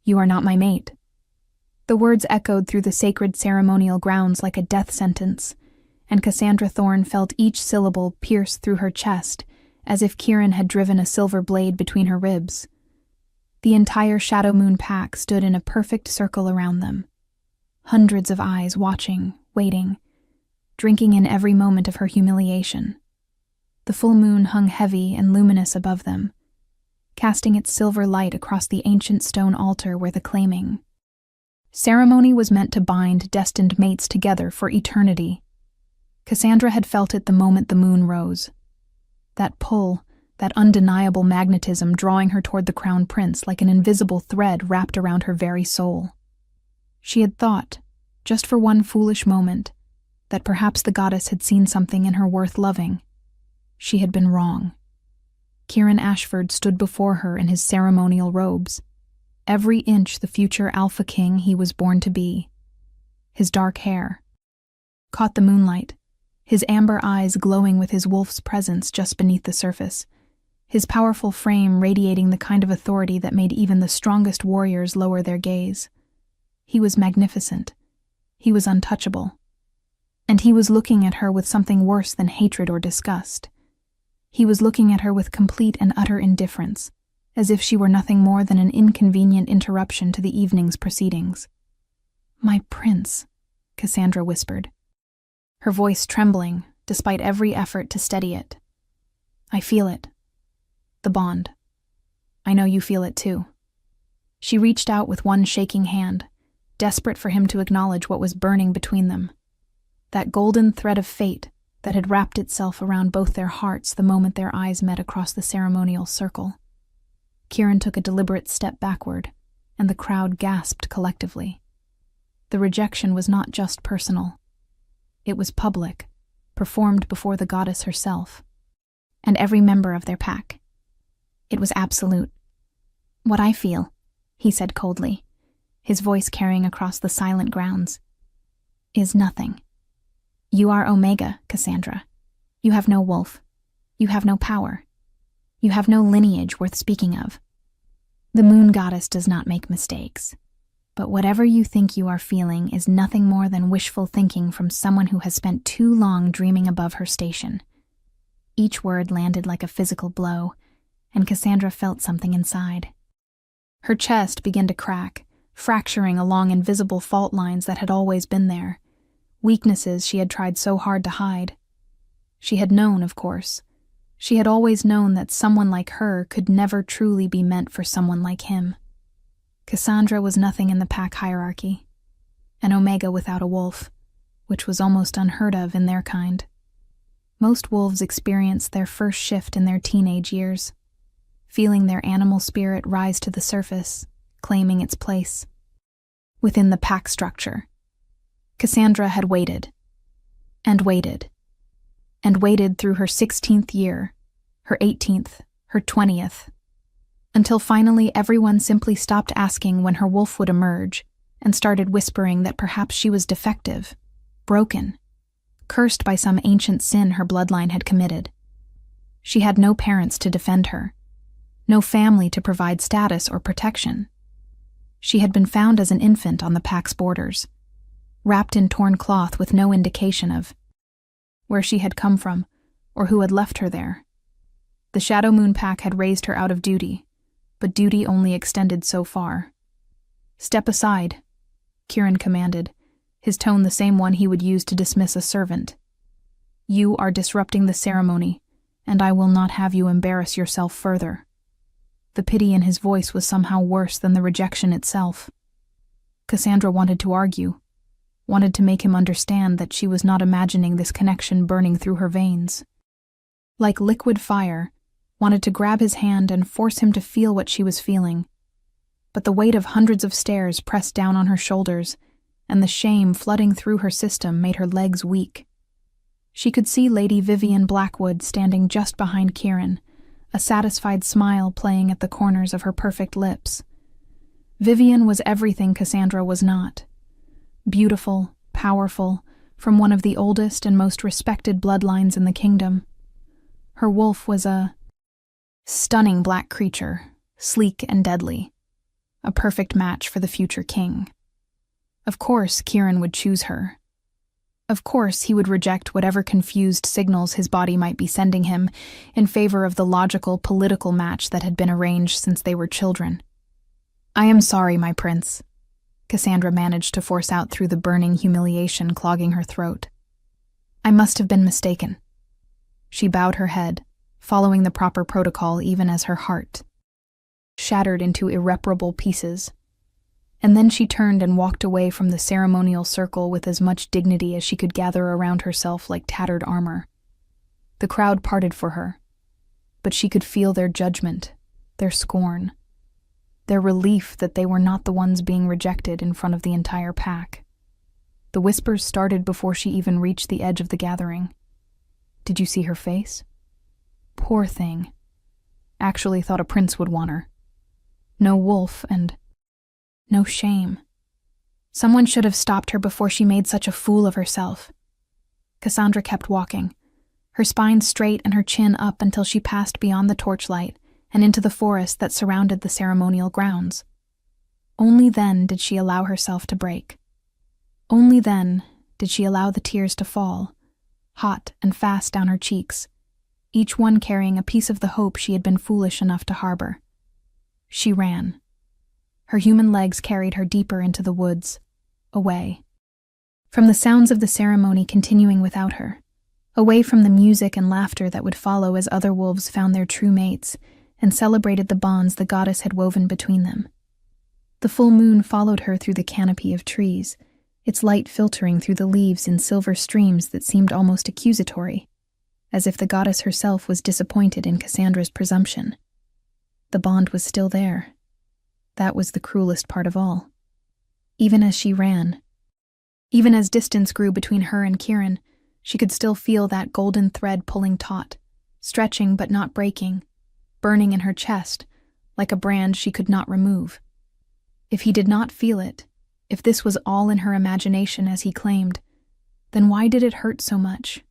"You are not my mate." The words echoed through the sacred ceremonial grounds like a death sentence, and Cassandra Thorne felt each syllable pierce through her chest, as if Kieran had driven a silver blade between her ribs. The entire Shadow Moon pack stood in a perfect circle around them. Hundreds of eyes watching, waiting, drinking in every moment of her humiliation. The full moon hung heavy and luminous above them, casting its silver light across the ancient stone altar where the claiming ceremony was meant to bind destined mates together for eternity. Cassandra had felt it the moment the moon rose. That pull, that undeniable magnetism drawing her toward the crown prince like an invisible thread wrapped around her very soul. She had thought, just for one foolish moment, that perhaps the goddess had seen something in her worth loving. She had been wrong. Kieran Ashford stood before her in his ceremonial robes, every inch the future Alpha King he was born to be. His dark hair caught the moonlight, his amber eyes glowing with his wolf's presence just beneath the surface, his powerful frame radiating the kind of authority that made even the strongest warriors lower their gaze. He was magnificent. He was untouchable. And he was looking at her with something worse than hatred or disgust. He was looking at her with complete and utter indifference, as if she were nothing more than an inconvenient interruption to the evening's proceedings. "My prince," Cassandra whispered, her voice trembling despite every effort to steady it. "I feel it. The bond. I know you feel it too." She reached out with one shaking hand, desperate for him to acknowledge what was burning between them. That golden thread of fate that had wrapped itself around both their hearts the moment their eyes met across the ceremonial circle. Kieran took a deliberate step backward, and the crowd gasped collectively. The rejection was not just personal. It was public, performed before the goddess herself, and every member of their pack. It was absolute. "What I feel," he said coldly, his voice carrying across the silent grounds, "is nothing. You are Omega, Cassandra. You have no wolf. You have no power. You have no lineage worth speaking of. The moon goddess does not make mistakes. But whatever you think you are feeling is nothing more than wishful thinking from someone who has spent too long dreaming above her station." Each word landed like a physical blow, and Cassandra felt something inside. Her chest began to crack, fracturing along invisible fault lines that had always been there, weaknesses she had tried so hard to hide. She had known, of course. She had always known that someone like her could never truly be meant for someone like him. Cassandra was nothing in the pack hierarchy, an Omega without a wolf, which was almost unheard of in their kind. Most wolves experience their first shift in their teenage years, feeling their animal spirit rise to the surface, claiming its place within the pack structure. Cassandra had waited, and waited, and waited through her 16th year, her 18th, her 20th, until finally everyone simply stopped asking when her wolf would emerge and started whispering that perhaps she was defective, broken, cursed by some ancient sin her bloodline had committed. She had no parents to defend her, no family to provide status or protection. She had been found as an infant on the pack's borders, wrapped in torn cloth with no indication of where she had come from or who had left her there. The Shadow Moon pack had raised her out of duty, but duty only extended so far. "Step aside," Kieran commanded, his tone the same one he would use to dismiss a servant. "You are disrupting the ceremony, and I will not have you embarrass yourself further." The pity in his voice was somehow worse than the rejection itself. Cassandra wanted to argue, wanted to make him understand that she was not imagining this connection burning through her veins. Like liquid fire, wanted to grab his hand and force him to feel what she was feeling. But the weight of hundreds of stares pressed down on her shoulders, and the shame flooding through her system made her legs weak. She could see Lady Vivian Blackwood standing just behind Kieran, a satisfied smile playing at the corners of her perfect lips. Vivian was everything Cassandra was not. Beautiful, powerful, from one of the oldest and most respected bloodlines in the kingdom. Her wolf was a stunning black creature, sleek and deadly. a perfect match for the future king. Of course, Kieran would choose her. Of course, he would reject whatever confused signals his body might be sending him in favor of the logical political match that had been arranged since they were children. "I am sorry, my prince," Cassandra managed to force out through the burning humiliation clogging her throat. "I must have been mistaken." She bowed her head, following the proper protocol even as her heart shattered into irreparable pieces. And then she turned and walked away from the ceremonial circle with as much dignity as she could gather around herself like tattered armor. The crowd parted for her, but she could feel their judgment, their scorn, their relief that they were not the ones being rejected in front of the entire pack. The whispers started before she even reached the edge of the gathering. "Did you see her face? Poor thing. Actually thought a prince would want her. No wolf and no shame. Someone should have stopped her before she made such a fool of herself." Cassandra kept walking, her spine straight and her chin up until she passed beyond the torchlight and into the forest that surrounded the ceremonial grounds. Only then did she allow herself to break. Only then did she allow the tears to fall, hot and fast down her cheeks, each one carrying a piece of the hope she had been foolish enough to harbor. She ran. Her human legs carried her deeper into the woods, away from the sounds of the ceremony continuing without her, away from the music and laughter that would follow as other wolves found their true mates and celebrated the bonds the goddess had woven between them. The full moon followed her through the canopy of trees, its light filtering through the leaves in silver streams that seemed almost accusatory, as if the goddess herself was disappointed in Cassandra's presumption. The bond was still there. That was the cruelest part of all. Even as she ran, even as distance grew between her and Kieran, she could still feel that golden thread pulling taut, stretching but not breaking, burning in her chest, like a brand she could not remove. If he did not feel it, if this was all in her imagination as he claimed, then why did it hurt so much?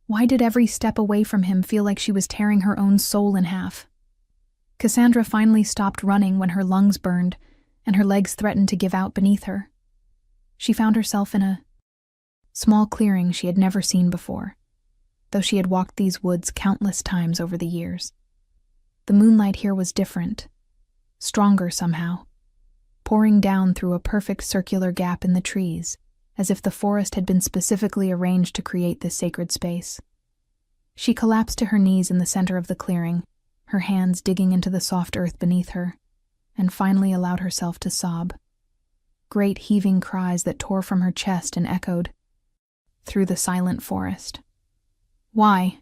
Why did every step away from him feel like she was tearing her own soul in half? Cassandra finally stopped running when her lungs burned and her legs threatened to give out beneath her. She found herself in a small clearing she had never seen before, though she had walked these woods countless times over the years. The moonlight here was different, stronger somehow, pouring down through a perfect circular gap in the trees, as if the forest had been specifically arranged to create this sacred space. She collapsed to her knees in the center of the clearing, her hands digging into the soft earth beneath her, and finally allowed herself to sob. Great heaving cries that tore from her chest and echoed through the silent forest. "Why?"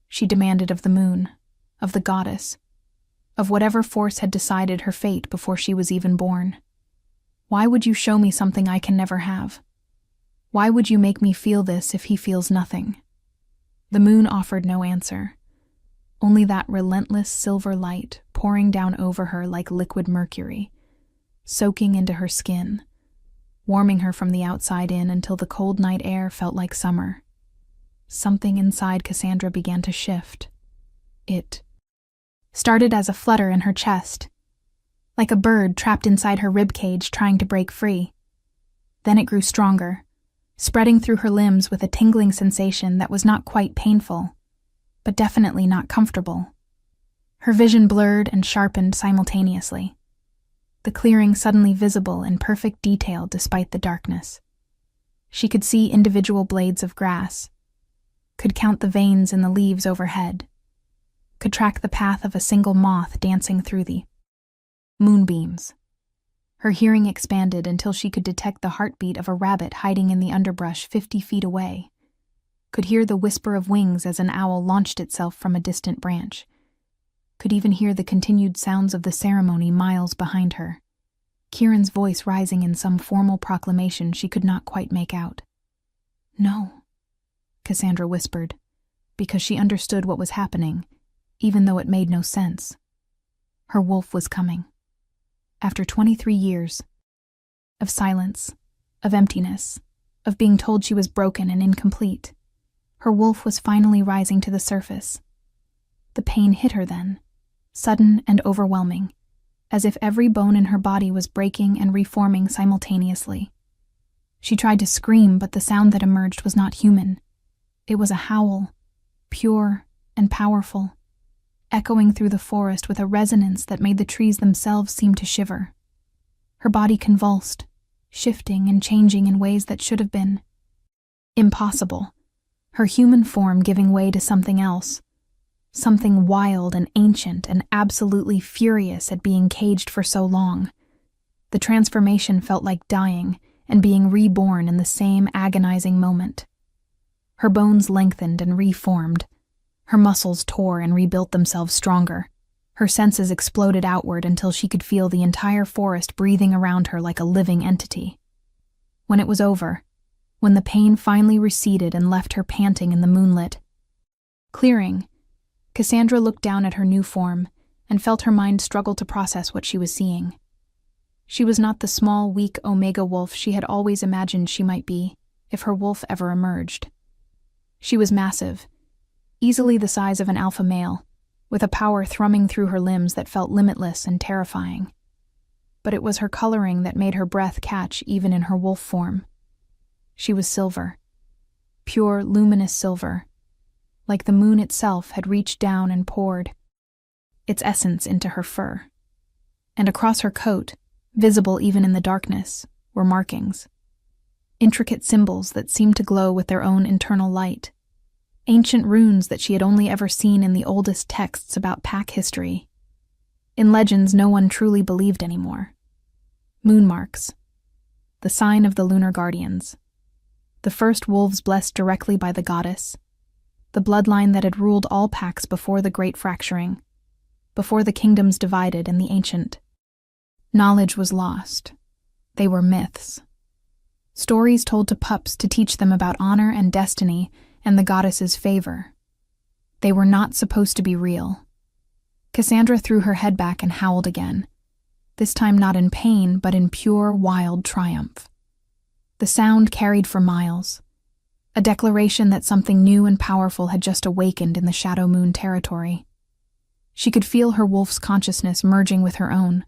she demanded of the moon, of the goddess, of whatever force had decided her fate before she was even born. "Why would you show me something I can never have? Why would you make me feel this if he feels nothing?" The moon offered no answer. Only that relentless silver light pouring down over her like liquid mercury, soaking into her skin, warming her from the outside in until the cold night air felt like summer. Something inside Cassandra began to shift. It started as a flutter in her chest, like a bird trapped inside her ribcage trying to break free. Then it grew stronger, spreading through her limbs with a tingling sensation that was not quite painful, but definitely not comfortable. Her vision blurred and sharpened simultaneously, the clearing suddenly visible in perfect detail despite the darkness. She could see individual blades of grass, could count the veins in the leaves overhead, could track the path of a single moth dancing through the moonbeams. Her hearing expanded until she could detect the heartbeat of a rabbit hiding in the underbrush 50 feet away, could hear the whisper of wings as an owl launched itself from a distant branch, could even hear the continued sounds of the ceremony miles behind her, Kieran's voice rising in some formal proclamation she could not quite make out. "No," Cassandra whispered, because she understood what was happening, even though it made no sense. Her wolf was coming. After 23 years of silence, of emptiness, of being told she was broken and incomplete, her wolf was finally rising to the surface. The pain hit her then, sudden and overwhelming, as if every bone in her body was breaking and reforming simultaneously. She tried to scream, but the sound that emerged was not human. It was a howl, pure and powerful, echoing through the forest with a resonance that made the trees themselves seem to shiver. Her body convulsed, shifting and changing in ways that should have been impossible, her human form giving way to something else, something wild and ancient and absolutely furious at being caged for so long. The transformation felt like dying and being reborn in the same agonizing moment. Her bones lengthened and reformed. Her muscles tore and rebuilt themselves stronger. Her senses exploded outward until she could feel the entire forest breathing around her like a living entity. When it was over, when the pain finally receded and left her panting in the moonlit clearing, Cassandra looked down at her new form and felt her mind struggle to process what she was seeing. She was not the small, weak Omega wolf she had always imagined she might be, if her wolf ever emerged. She was massive, easily the size of an alpha male, with a power thrumming through her limbs that felt limitless and terrifying. But it was her coloring that made her breath catch even in her wolf form. She was silver, pure, luminous silver, like the moon itself had reached down and poured its essence into her fur. And across her coat, visible even in the darkness, were markings. Intricate symbols that seemed to glow with their own internal light. Ancient runes that she had only ever seen in the oldest texts about pack history. In legends no one truly believed anymore. Moon marks. The sign of the lunar guardians. The first wolves blessed directly by the goddess. The bloodline that had ruled all packs before the Great Fracturing. Before the kingdoms divided in the ancient. Knowledge was lost. They were myths. Stories told to pups to teach them about honor and destiny and the goddess's favor. They were not supposed to be real. Cassandra threw her head back and howled again, this time not in pain but in pure, wild triumph. The sound carried for miles, a declaration that something new and powerful had just awakened in the Shadow Moon territory. She could feel her wolf's consciousness merging with her own,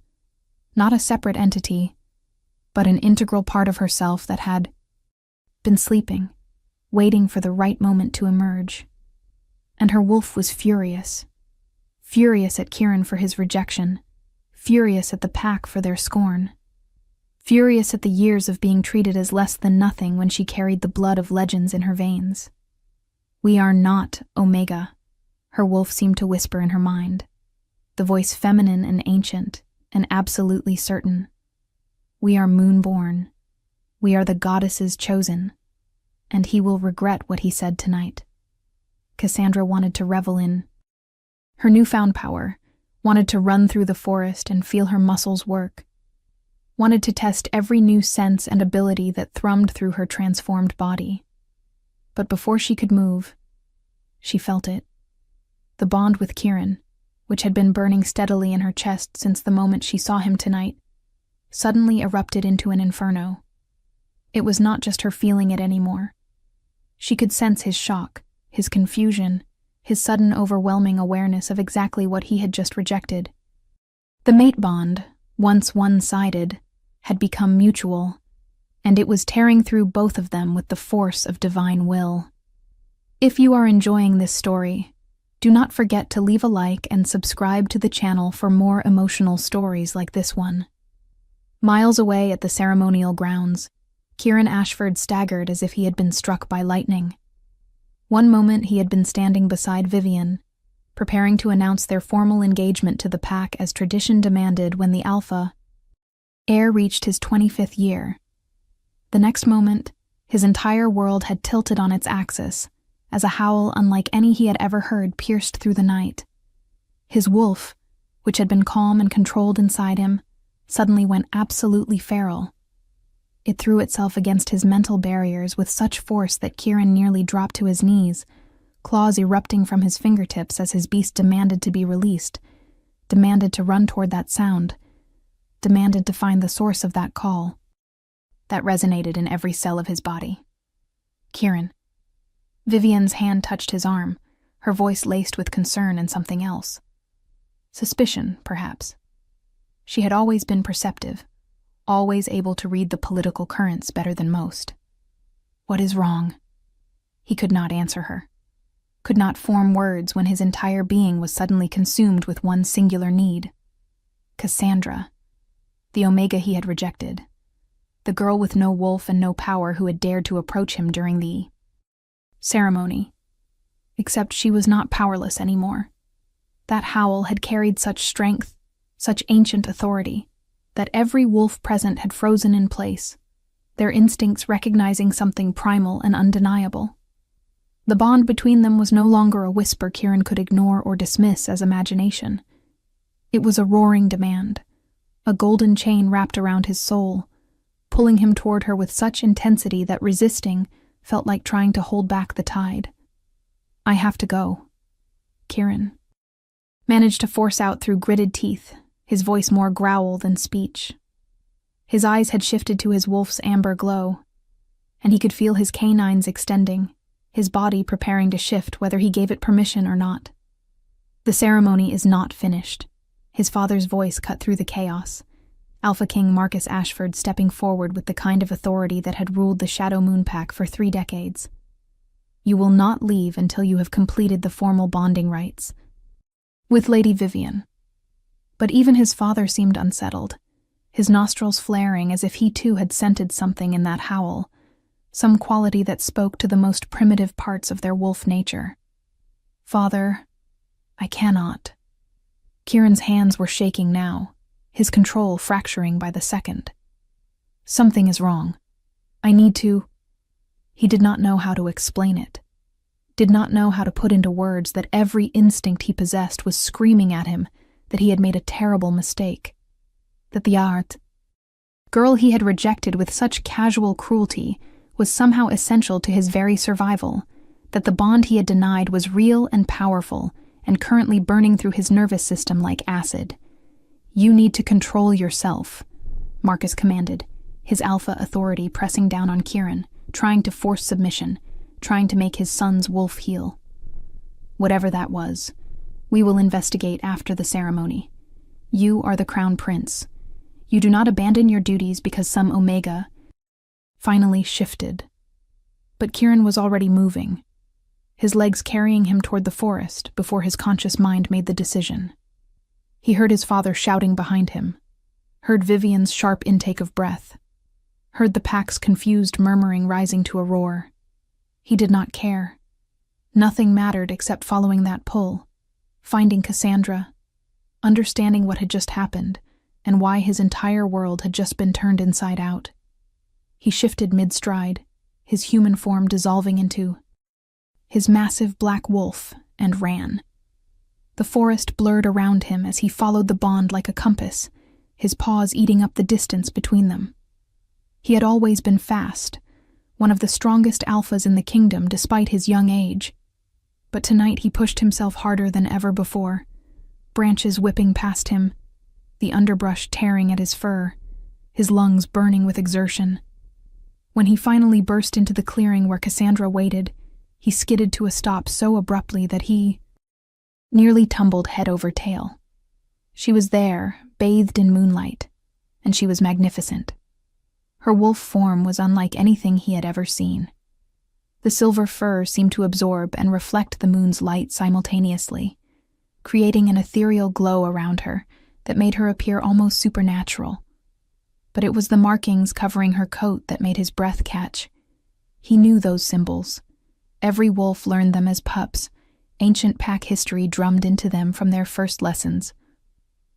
not a separate entity, but an integral part of herself that had been sleeping, waiting for the right moment to emerge. And her wolf was furious. Furious at Kieran for his rejection. Furious at the pack for their scorn. Furious at the years of being treated as less than nothing when she carried the blood of legends in her veins. "We are not Omega," her wolf seemed to whisper in her mind, the voice feminine and ancient, and absolutely certain. "We are moonborn. We are the goddess's chosen, and he will regret what he said tonight." Cassandra wanted to revel in her newfound power, wanted to run through the forest and feel her muscles work, wanted to test every new sense and ability that thrummed through her transformed body. But before she could move, she felt it. The bond with Kieran, which had been burning steadily in her chest since the moment she saw him tonight, suddenly erupted into an inferno. It was not just her feeling it anymore. She could sense his shock, his confusion, his sudden overwhelming awareness of exactly what he had just rejected. The mate bond, once one-sided, had become mutual, and it was tearing through both of them with the force of divine will. If you are enjoying this story, do not forget to leave a like and subscribe to the channel for more emotional stories like this one. Miles away at the ceremonial grounds, Kieran Ashford staggered as if he had been struck by lightning. One moment he had been standing beside Vivian, preparing to announce their formal engagement to the pack as tradition demanded when the alpha heir reached his 25th year. The next moment, his entire world had tilted on its axis, as a howl unlike any he had ever heard pierced through the night. His wolf, which had been calm and controlled inside him, suddenly went absolutely feral. It threw itself against his mental barriers with such force that Kieran nearly dropped to his knees, claws erupting from his fingertips as his beast demanded to be released, demanded to run toward that sound, demanded to find the source of that call. That resonated in every cell of his body. Kieran. Vivian's hand touched his arm, her voice laced with concern and something else. Suspicion, perhaps. She had always been perceptive, always able to read the political currents better than most. "What is wrong?" He could not answer her, could not form words when his entire being was suddenly consumed with one singular need. Cassandra, the Omega he had rejected, the girl with no wolf and no power who had dared to approach him during the ceremony. Except she was not powerless anymore. That howl had carried such strength, such ancient authority, that every wolf present had frozen in place, their instincts recognizing something primal and undeniable. The bond between them was no longer a whisper Kieran could ignore or dismiss as imagination. It was a roaring demand, a golden chain wrapped around his soul, pulling him toward her with such intensity that resisting felt like trying to hold back the tide. "I have to go," Kieran managed to force out through gritted teeth, his voice more growl than speech. His eyes had shifted to his wolf's amber glow, and he could feel his canines extending, his body preparing to shift whether he gave it permission or not. "The ceremony is not finished," his father's voice cut through the chaos, Alpha King Marcus Ashford stepping forward with the kind of authority that had ruled the Shadow Moon Pack for 3 decades. "You will not leave until you have completed the formal bonding rites with Lady Vivian." But even his father seemed unsettled, his nostrils flaring as if he too had scented something in that howl, some quality that spoke to the most primitive parts of their wolf nature. "Father, I cannot." Kieran's hands were shaking now, his control fracturing by the second. "Something is wrong. I need to—" He did not know how to explain it, did not know how to put into words that every instinct he possessed was screaming at him that he had made a terrible mistake, that the girl he had rejected with such casual cruelty was somehow essential to his very survival, that the bond he had denied was real and powerful and currently burning through his nervous system like acid. "You need to control yourself," Marcus commanded, his alpha authority pressing down on Kieran, trying to force submission, trying to make his son's wolf heal. "Whatever that was, we will investigate after the ceremony. You are the crown prince. You do not abandon your duties because some Omega finally shifted." But Kieran was already moving, his legs carrying him toward the forest before his conscious mind made the decision. He heard his father shouting behind him, heard Vivian's sharp intake of breath, heard the pack's confused murmuring rising to a roar. He did not care. Nothing mattered except following that pull, finding Cassandra, understanding what had just happened and why his entire world had just been turned inside out. He shifted mid-stride, his human form dissolving into his massive black wolf, and ran. The forest blurred around him as he followed the bond like a compass, his paws eating up the distance between them. He had always been fast, one of the strongest alphas in the kingdom despite his young age. But tonight he pushed himself harder than ever before, branches whipping past him, the underbrush tearing at his fur, his lungs burning with exertion. When he finally burst into the clearing where Cassandra waited, he skidded to a stop so abruptly that he nearly tumbled head over tail. She was there, bathed in moonlight, and she was magnificent. Her wolf form was unlike anything he had ever seen. The silver fur seemed to absorb and reflect the moon's light simultaneously, creating an ethereal glow around her that made her appear almost supernatural. But it was the markings covering her coat that made his breath catch. He knew those symbols. Every wolf learned them as pups, ancient pack history drummed into them from their first lessons.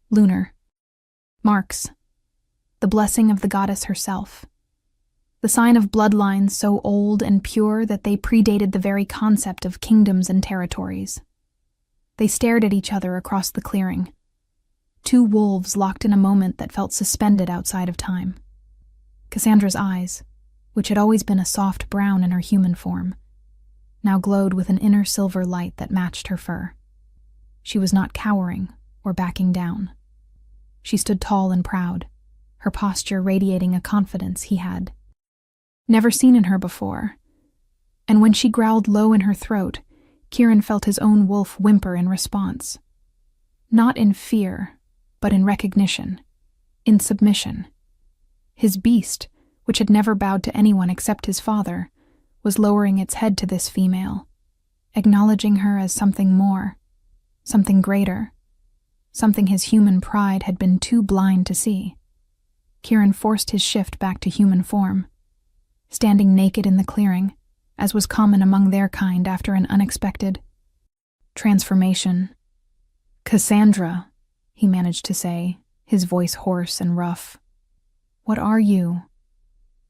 Lunar marks, the blessing of the goddess herself, the sign of bloodlines so old and pure that they predated the very concept of kingdoms and territories. They stared at each other across the clearing, 2 wolves locked in a moment that felt suspended outside of time. Cassandra's eyes, which had always been a soft brown in her human form, now glowed with an inner silver light that matched her fur. She was not cowering or backing down. She stood tall and proud, her posture radiating a confidence he had never seen in her before. And when she growled low in her throat, Kieran felt his own wolf whimper in response. Not in fear, but in recognition. in submission. His beast, which had never bowed to anyone except his father, was lowering its head to this female, acknowledging her as something more, something greater, something his human pride had been too blind to see. Kieran forced his shift back to human form, standing naked in the clearing, as was common among their kind after an unexpected transformation. "Cassandra," he managed to say, his voice hoarse and rough. "What are you?"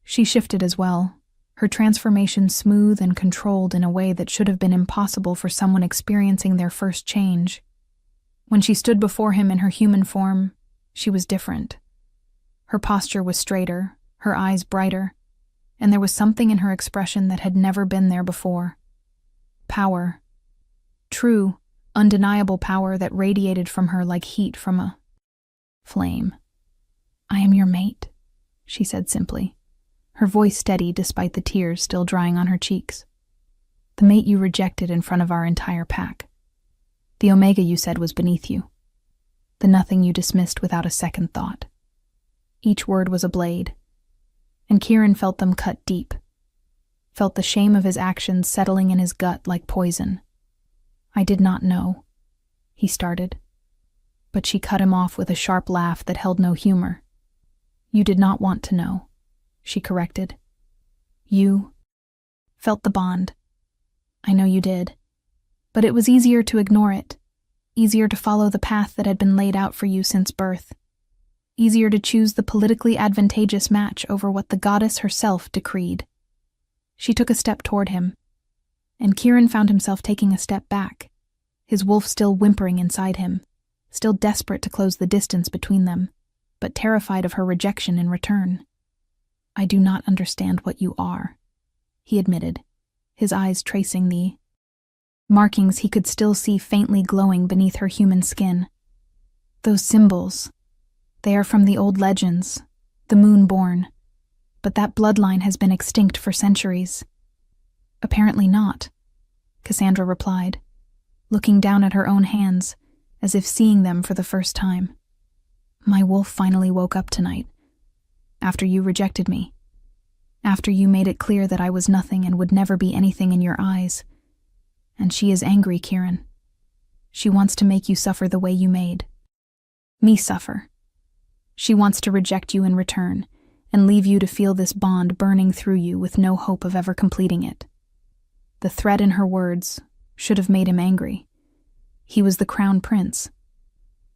She shifted as well, her transformation smooth and controlled in a way that should have been impossible for someone experiencing their first change. When she stood before him in her human form, she was different. Her posture was straighter, her eyes brighter, and there was something in her expression that had never been there before. Power. True, undeniable power that radiated from her like heat from a flame. "I am your mate," she said simply, her voice steady despite the tears still drying on her cheeks. "The mate you rejected in front of our entire pack. The Omega you said was beneath you. The nothing you dismissed without a second thought." Each word was a blade, and Kieran felt them cut deep, felt the shame of his actions settling in his gut like poison. "I did not know," he started, but she cut him off with a sharp laugh that held no humor. "You did not want to know," she corrected. "You felt the bond. I know you did. But it was easier to ignore it, easier to follow the path that had been laid out for you since birth, easier to choose the politically advantageous match over what the goddess herself decreed." She took a step toward him, and Kieran found himself taking a step back, his wolf still whimpering inside him, still desperate to close the distance between them, but terrified of her rejection in return. "I do not understand what you are," he admitted, his eyes tracing the markings he could still see faintly glowing beneath her human skin. "Those symbols, they are from the old legends, the Moonborn, but that bloodline has been extinct for centuries." "Apparently not," Cassandra replied, looking down at her own hands, as if seeing them for the first time. "My wolf finally woke up tonight, after you rejected me, after you made it clear that I was nothing and would never be anything in your eyes. And she is angry, Kieran. She wants to make you suffer the way you made me suffer. She wants to reject you in return, and leave you to feel this bond burning through you with no hope of ever completing it." The threat in her words should have made him angry. He was the crown prince.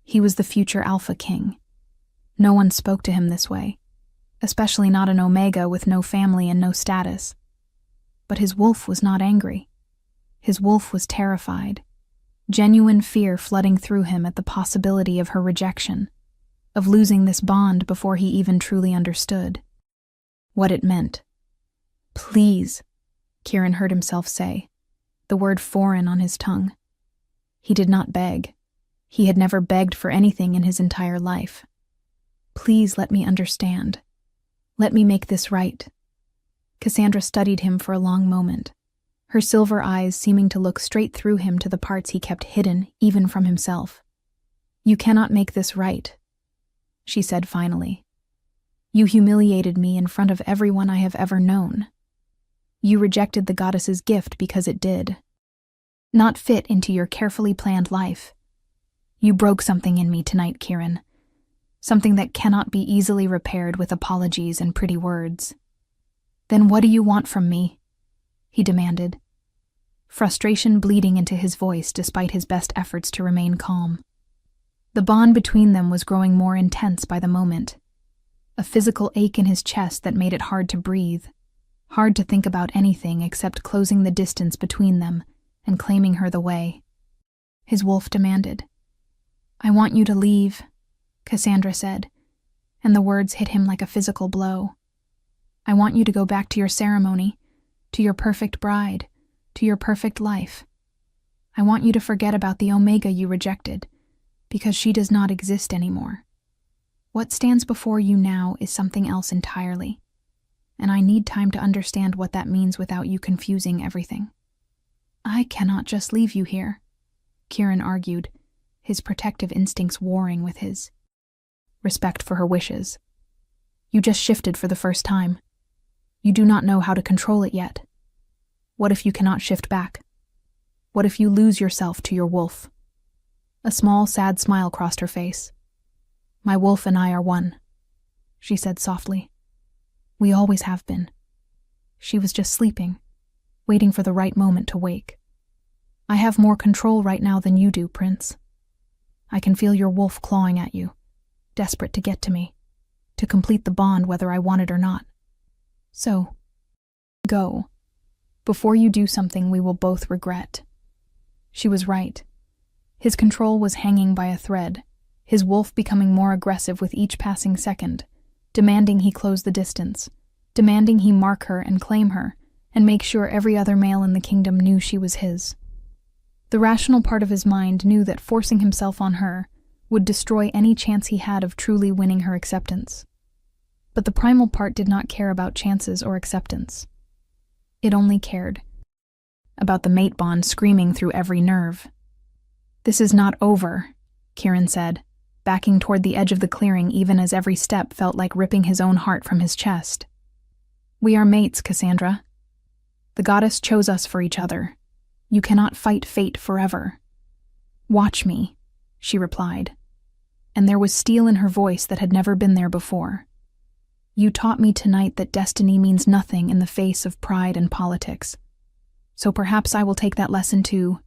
He was the future Alpha King. No one spoke to him this way, especially not an Omega with no family and no status. But his wolf was not angry. His wolf was terrified, genuine fear flooding through him at the possibility of her rejection, of losing this bond before he even truly understood what it meant. "Please," Kieran heard himself say, the word foreign on his tongue. He did not beg. He had never begged for anything in his entire life. "Please let me understand. Let me make this right." Cassandra studied him for a long moment, her silver eyes seeming to look straight through him to the parts he kept hidden even from himself. "You cannot make this right," she said finally. "You humiliated me in front of everyone I have ever known. You rejected the goddess's gift because it did not fit into your carefully planned life. You broke something in me tonight, Kieran. Something that cannot be easily repaired with apologies and pretty words." "Then what do you want from me?" he demanded, frustration bleeding into his voice despite his best efforts to remain calm. The bond between them was growing more intense by the moment, a physical ache in his chest that made it hard to breathe, hard to think about anything except closing the distance between them and claiming her the way. His wolf demanded. "I want you to leave," Cassandra said, and the words hit him like a physical blow. "I want you to go back to your ceremony, to your perfect bride, to your perfect life. I want you to forget about the Omega you rejected, because she does not exist anymore. What stands before you now is something else entirely, and I need time to understand what that means without you confusing everything." "I cannot just leave you here," Kieran argued, his protective instincts warring with his. respect for her wishes. You just shifted for the first time. You do not know how to control it yet. What if you cannot shift back? What if you lose yourself to your wolf? A small, sad smile crossed her face. My wolf and I are one, she said softly. We always have been. She was just sleeping, waiting for the right moment to wake. I have more control right now than you do, Prince. I can feel your wolf clawing at you, desperate to get to me, to complete the bond whether I want it or not. So, go, before you do something we will both regret. She was right. His control was hanging by a thread, his wolf becoming more aggressive with each passing second, demanding he close the distance, demanding he mark her and claim her, and make sure every other male in the kingdom knew she was his. The rational part of his mind knew that forcing himself on her would destroy any chance he had of truly winning her acceptance. But the primal part did not care about chances or acceptance. It only cared about the mate bond screaming through every nerve. This is not over, Kieran said, backing toward the edge of the clearing even as every step felt like ripping his own heart from his chest. We are mates, Cassandra. The goddess chose us for each other. You cannot fight fate forever. Watch me, she replied, and there was steel in her voice that had never been there before. You taught me tonight that destiny means nothing in the face of pride and politics. So perhaps I will take that lesson to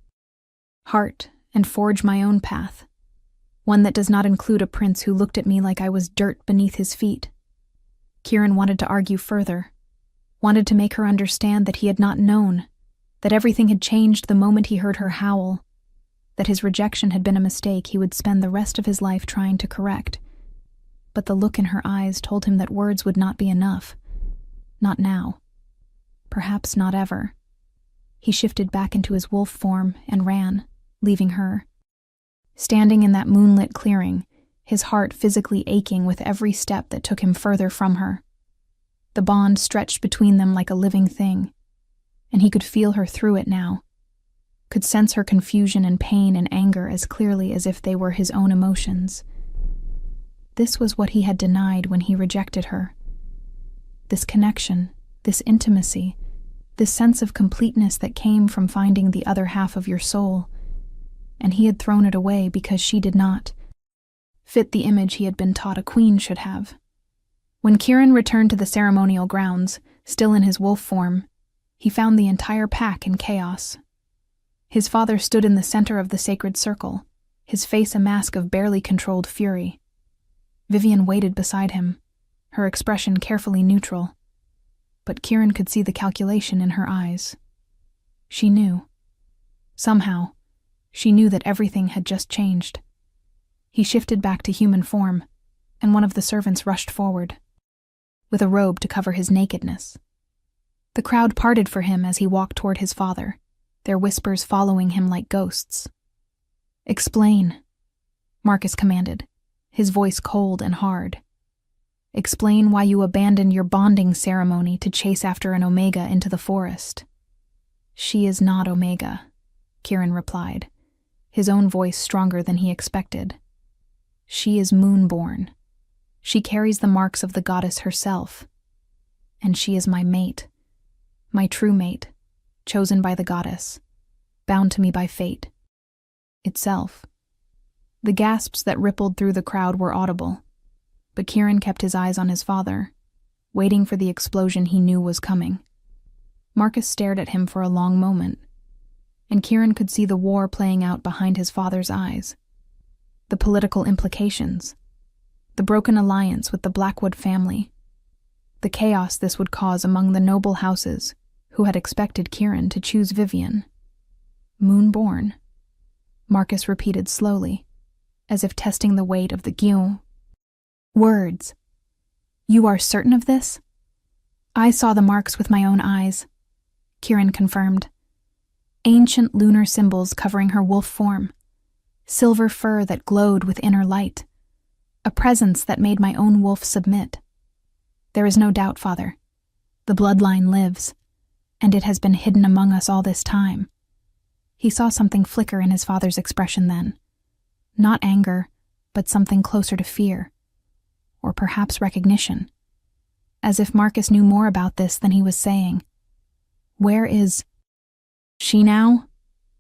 heart and forge my own path, one that does not include a prince who looked at me like I was dirt beneath his feet. Kieran wanted to argue further, wanted to make her understand that he had not known, that everything had changed the moment he heard her howl, that his rejection had been a mistake he would spend the rest of his life trying to correct. But the look in her eyes told him that words would not be enough. Not now. Perhaps not ever. He shifted back into his wolf form and ran, leaving her. Standing in that moonlit clearing, his heart physically aching with every step that took him further from her. The bond stretched between them like a living thing, and he could feel her through it now, could sense her confusion and pain and anger as clearly as if they were his own emotions. This was what he had denied when he rejected her. This connection, this intimacy, this sense of completeness that came from finding the other half of your soul, and he had thrown it away because she did not fit the image he had been taught a queen should have. When Kieran returned to the ceremonial grounds, still in his wolf form, he found the entire pack in chaos. His father stood in the center of the sacred circle, his face a mask of barely controlled fury. Vivian waited beside him, her expression carefully neutral, but Kieran could see the calculation in her eyes. She knew. Somehow, she knew that everything had just changed. He shifted back to human form, and one of the servants rushed forward, with a robe to cover his nakedness. The crowd parted for him as he walked toward his father, their whispers following him like ghosts. Explain, Marcus commanded, his voice cold and hard. Explain why you abandoned your bonding ceremony to chase after an Omega into the forest. She is not Omega, Kieran replied, his own voice stronger than he expected. She is moonborn. She carries the marks of the goddess herself. And she is my mate. My true mate, chosen by the goddess, bound to me by fate itself. The gasps that rippled through the crowd were audible, but Kieran kept his eyes on his father, waiting for the explosion he knew was coming. Marcus stared at him for a long moment, and Kieran could see the war playing out behind his father's eyes. The political implications, the broken alliance with the Blackwood family, the chaos this would cause among the noble houses who had expected Kieran to choose Vivian. Moonborn, Marcus repeated slowly, as if testing the weight of the Guillaume words. You are certain of this? I saw the marks with my own eyes, Kieran confirmed. Ancient lunar symbols covering her wolf form, silver fur that glowed with inner light, a presence that made my own wolf submit. There is no doubt, Father. The bloodline lives, and it has been hidden among us all this time. He saw something flicker in his father's expression then. Not anger, but something closer to fear. or perhaps recognition. As if Marcus knew more about this than he was saying. "Where is she now?"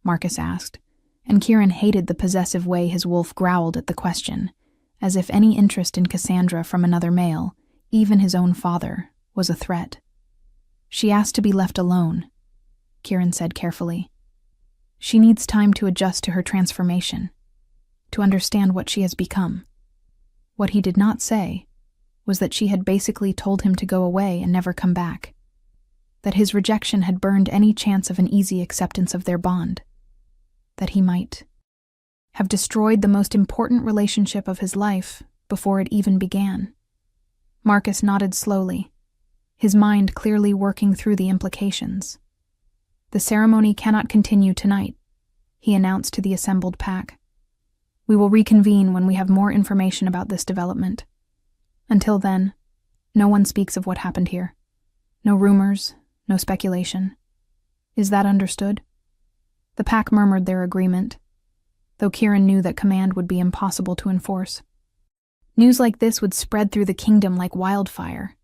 Marcus asked, and Kieran hated the possessive way his wolf growled at the question, as if any interest in Cassandra from another male, even his own father, was a threat. "She asked to be left alone," Kieran said carefully. "She needs time to adjust to her transformation, to understand what she has become." What he did not say was that she had basically told him to go away and never come back, that his rejection had burned any chance of an easy acceptance of their bond, that he might have destroyed the most important relationship of his life before it even began. Marcus nodded slowly, his mind clearly working through the implications. "The ceremony cannot continue tonight," he announced to the assembled pack. "We will reconvene when we have more information about this development. Until then, no one speaks of what happened here. No rumors, no speculation. Is that understood?" The pack murmured their agreement, though Kieran knew that command would be impossible to enforce. News like this would spread through the kingdom like wildfire.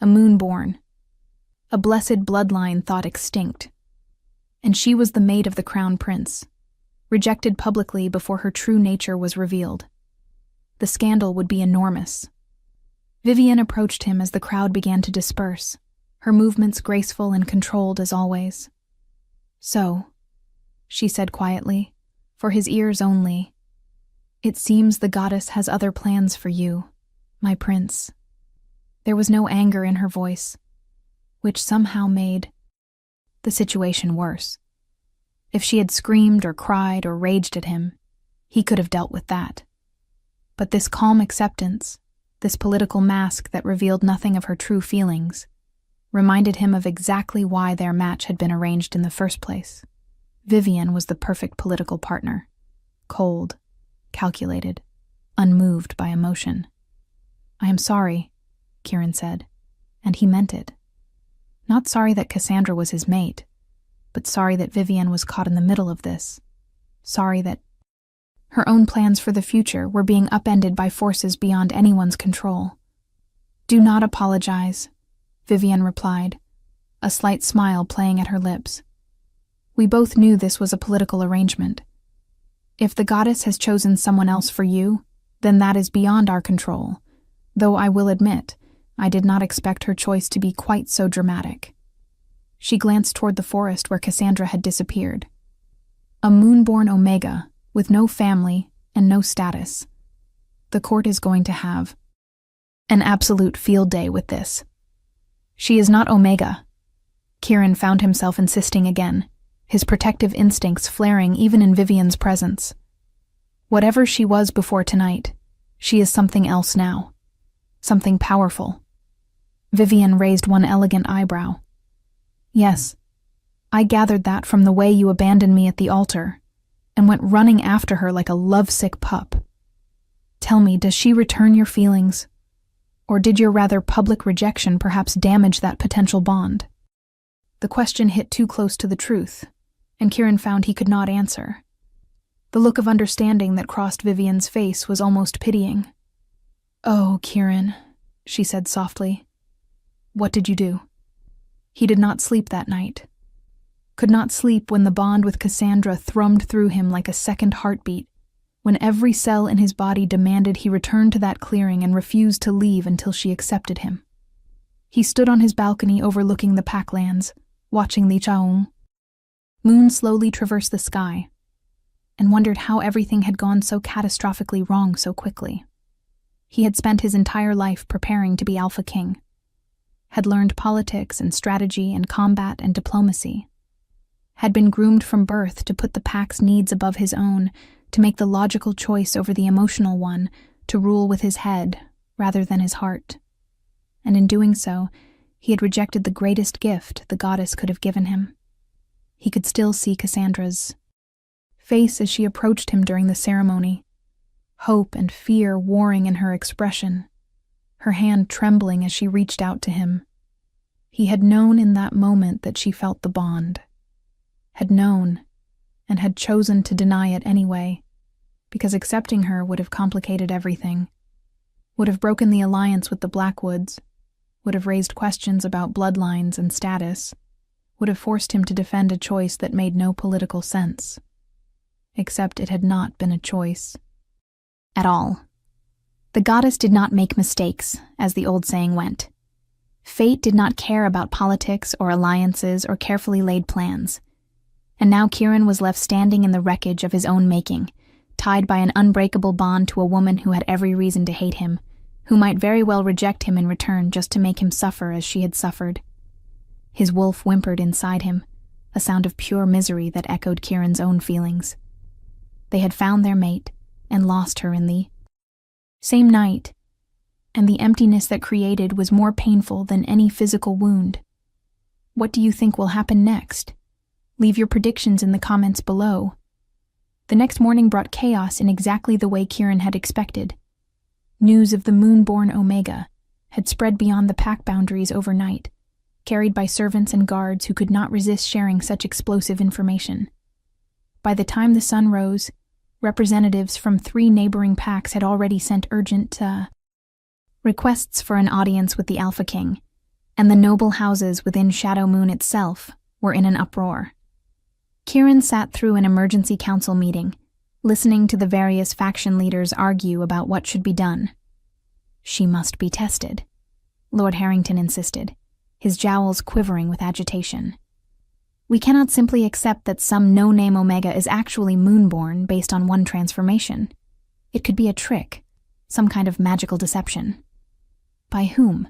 A moonborn, a blessed bloodline thought extinct. And she was the mate of the crown prince, rejected publicly before her true nature was revealed. The scandal would be enormous. Vivian approached him as the crowd began to disperse, her movements graceful and controlled as always. "So," she said quietly, for his ears only, "it seems the goddess has other plans for you, my prince." There was no anger in her voice, which somehow made the situation worse. If she had screamed or cried or raged at him, he could have dealt with that. But this calm acceptance, this political mask that revealed nothing of her true feelings, reminded him of exactly why their match had been arranged in the first place. Vivian was the perfect political partner, cold, calculated, unmoved by emotion. "I am sorry," Kieran said, and he meant it. Not sorry that Cassandra was his mate, but sorry that Vivian was caught in the middle of this. Sorry that her own plans for the future were being upended by forces beyond anyone's control. "Do not apologize," Vivian replied, a slight smile playing at her lips. "We both knew this was a political arrangement. If the goddess has chosen someone else for you, then that is beyond our control, though I will admit, I did not expect her choice to be quite so dramatic." She glanced toward the forest where Cassandra had disappeared. A moonborn Omega, with no family and no status. The court is going to have an absolute field day with this. "She is not Omega," Kieran found himself insisting again, his protective instincts flaring even in Vivian's presence. "Whatever she was before tonight, she is something else now. Something powerful." Vivian raised one elegant eyebrow. "Yes, I gathered that from the way you abandoned me at the altar and went running after her like a lovesick pup. Tell me, does she return your feelings? Or did your rather public rejection perhaps damage that potential bond?" The question hit too close to the truth, and Kieran found he could not answer. The look of understanding that crossed Vivian's face was almost pitying. "Oh, Kieran," she said softly. "What did you do?" He did not sleep that night. Could not sleep when the bond with Cassandra thrummed through him like a second heartbeat, when every cell in his body demanded he return to that clearing and refused to leave until she accepted him. He stood on his balcony overlooking the packlands, watching the Chaung moon slowly traverse the sky, and wondered how everything had gone so catastrophically wrong so quickly. He had spent his entire life preparing to be Alpha King, had learned politics and strategy and combat and diplomacy, had been groomed from birth to put the pack's needs above his own, to make the logical choice over the emotional one, to rule with his head rather than his heart. And in doing so, he had rejected the greatest gift the goddess could have given him. He could still see Cassandra's face as she approached him during the ceremony, hope and fear warring in her expression, her hand trembling as she reached out to him. He had known in that moment that she felt the bond, had known, and had chosen to deny it anyway, because accepting her would have complicated everything. would have broken the alliance with the Blackwoods, would have raised questions about bloodlines and status, would have forced him to defend a choice that made no political sense. Except it had not been a choice. At all. The goddess did not make mistakes, as the old saying went. Fate did not care about politics or alliances or carefully laid plans. And now Kieran was left standing in the wreckage of his own making, tied by an unbreakable bond to a woman who had every reason to hate him, who might very well reject him in return just to make him suffer as she had suffered. His wolf whimpered inside him, a sound of pure misery that echoed Kieran's own feelings. They had found their mate and lost her in the same night, and the emptiness that created was more painful than any physical wound. What do you think will happen next? Leave your predictions in the comments below. The next morning brought chaos in exactly the way Kieran had expected. News of the moon-born Omega had spread beyond the pack boundaries overnight, carried by servants and guards who could not resist sharing such explosive information. By the time the sun rose, representatives from 3 neighboring packs had already sent urgent requests for an audience with the Alpha King, and the noble houses within Shadow Moon itself were in an uproar. Kieran sat through an emergency council meeting, listening to the various faction leaders argue about what should be done. She must be tested, Lord Harrington insisted, his jowls quivering with agitation. We cannot simply accept that some no-name Omega is actually moonborn based on one transformation. It could be a trick, some kind of magical deception. By whom?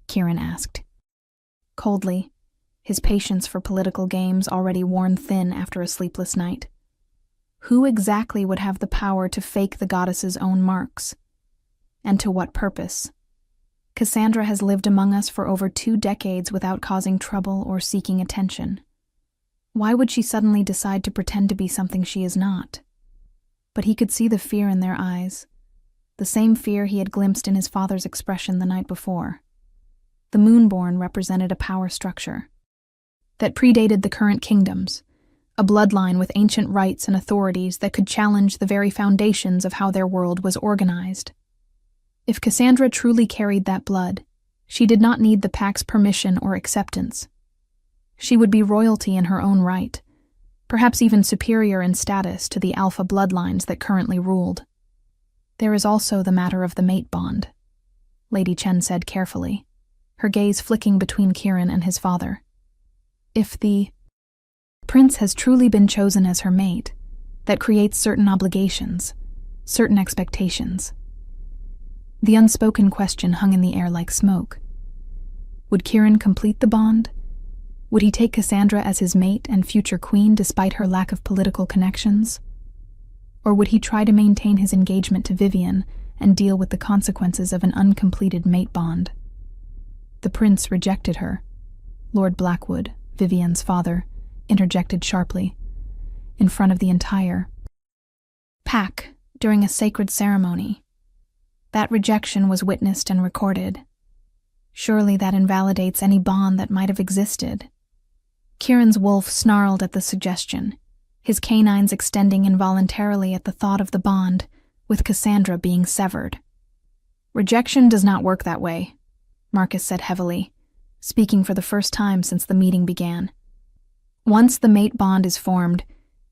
Kieran asked. Coldly, his patience for political games already worn thin after a sleepless night. Who exactly would have the power to fake the goddess's own marks? And to what purpose? Cassandra has lived among us for over 2 decades without causing trouble or seeking attention. Why would she suddenly decide to pretend to be something she is not? But he could see the fear in their eyes, the same fear he had glimpsed in his father's expression the night before. The Moonborn represented a power structure that predated the current kingdoms, a bloodline with ancient rights and authorities that could challenge the very foundations of how their world was organized. If Cassandra truly carried that blood, she did not need the Pack's permission or acceptance. She would be royalty in her own right, perhaps even superior in status to the alpha bloodlines that currently ruled. There is also the matter of the mate bond, Lady Chen said carefully, her gaze flicking between Kieran and his father. If the prince has truly been chosen as her mate, that creates certain obligations, certain expectations. The unspoken question hung in the air like smoke. Would Kieran complete the bond? Would he take Cassandra as his mate and future queen despite her lack of political connections? Or would he try to maintain his engagement to Vivian and deal with the consequences of an uncompleted mate bond? The prince rejected her. Lord Blackwood, Vivian's father, interjected sharply, in front of the entire pack during a sacred ceremony. That rejection was witnessed and recorded. Surely that invalidates any bond that might have existed. Kieran's wolf snarled at the suggestion, his canines extending involuntarily at the thought of the bond, with Cassandra being severed. Rejection does not work that way, Marcus said heavily, speaking for the first time since the meeting began. Once the mate bond is formed,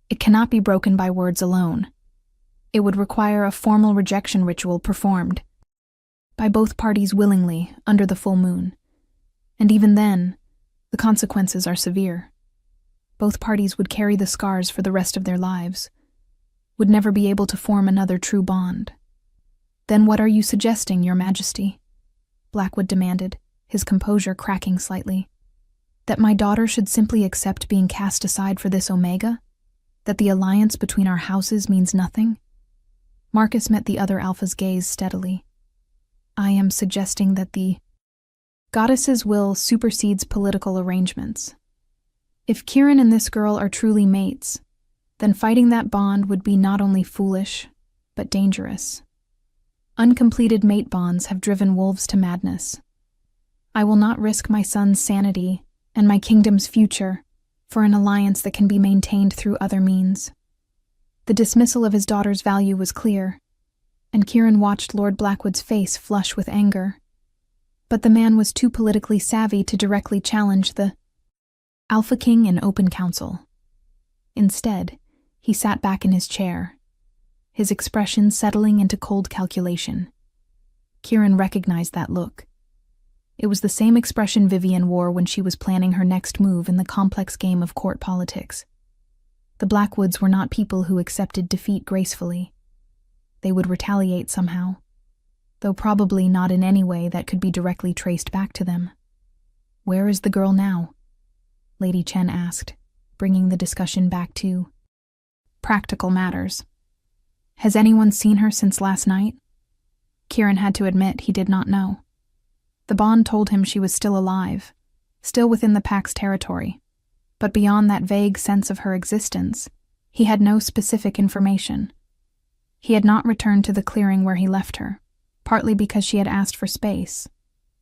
it cannot be broken by words alone. It would require a formal rejection ritual performed by both parties willingly under the full moon. And even then, the consequences are severe. Both parties would carry the scars for the rest of their lives, would never be able to form another true bond. Then what are you suggesting, Your Majesty? Blackwood demanded, his composure cracking slightly. That my daughter should simply accept being cast aside for this Omega? That the alliance between our houses means nothing? Marcus met the other Alpha's gaze steadily. I am suggesting that the goddess's will supersedes political arrangements. If Kieran and this girl are truly mates, then fighting that bond would be not only foolish, but dangerous. Uncompleted mate bonds have driven wolves to madness. I will not risk my son's sanity and my kingdom's future for an alliance that can be maintained through other means. The dismissal of his daughter's value was clear. and Kieran watched Lord Blackwood's face flush with anger. But the man was too politically savvy to directly challenge the Alpha King in open council. Instead, he sat back in his chair, his expression settling into cold calculation. Kieran recognized that look. It was the same expression Vivian wore when she was planning her next move in the complex game of court politics. The Blackwoods were not people who accepted defeat gracefully. They would retaliate somehow, though probably not in any way that could be directly traced back to them. "Where is the girl now?" Lady Chen asked, bringing the discussion back to practical matters. "Has anyone seen her since last night?" Kieran had to admit he did not know. The bond told him she was still alive, still within the pack's territory, but beyond that vague sense of her existence, he had no specific information. He had not returned to the clearing where he left her, partly because she had asked for space,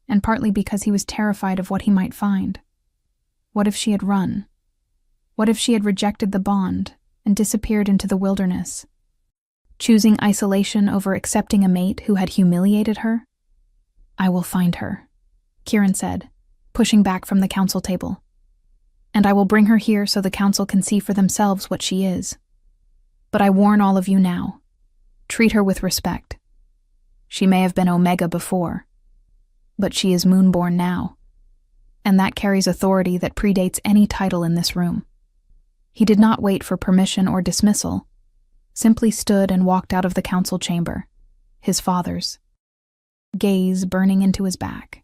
and partly because he was terrified of what he might find. What if she had run? What if she had rejected the bond and disappeared into the wilderness, choosing isolation over accepting a mate who had humiliated her? "I will find her," Kieran said, pushing back from the council table. "And I will bring her here so the council can see for themselves what she is. But I warn all of you now, treat her with respect. She may have been Omega before, but she is Moonborn now, and that carries authority that predates any title in this room." He did not wait for permission or dismissal, simply stood and walked out of the council chamber, his father's, gaze burning into his back.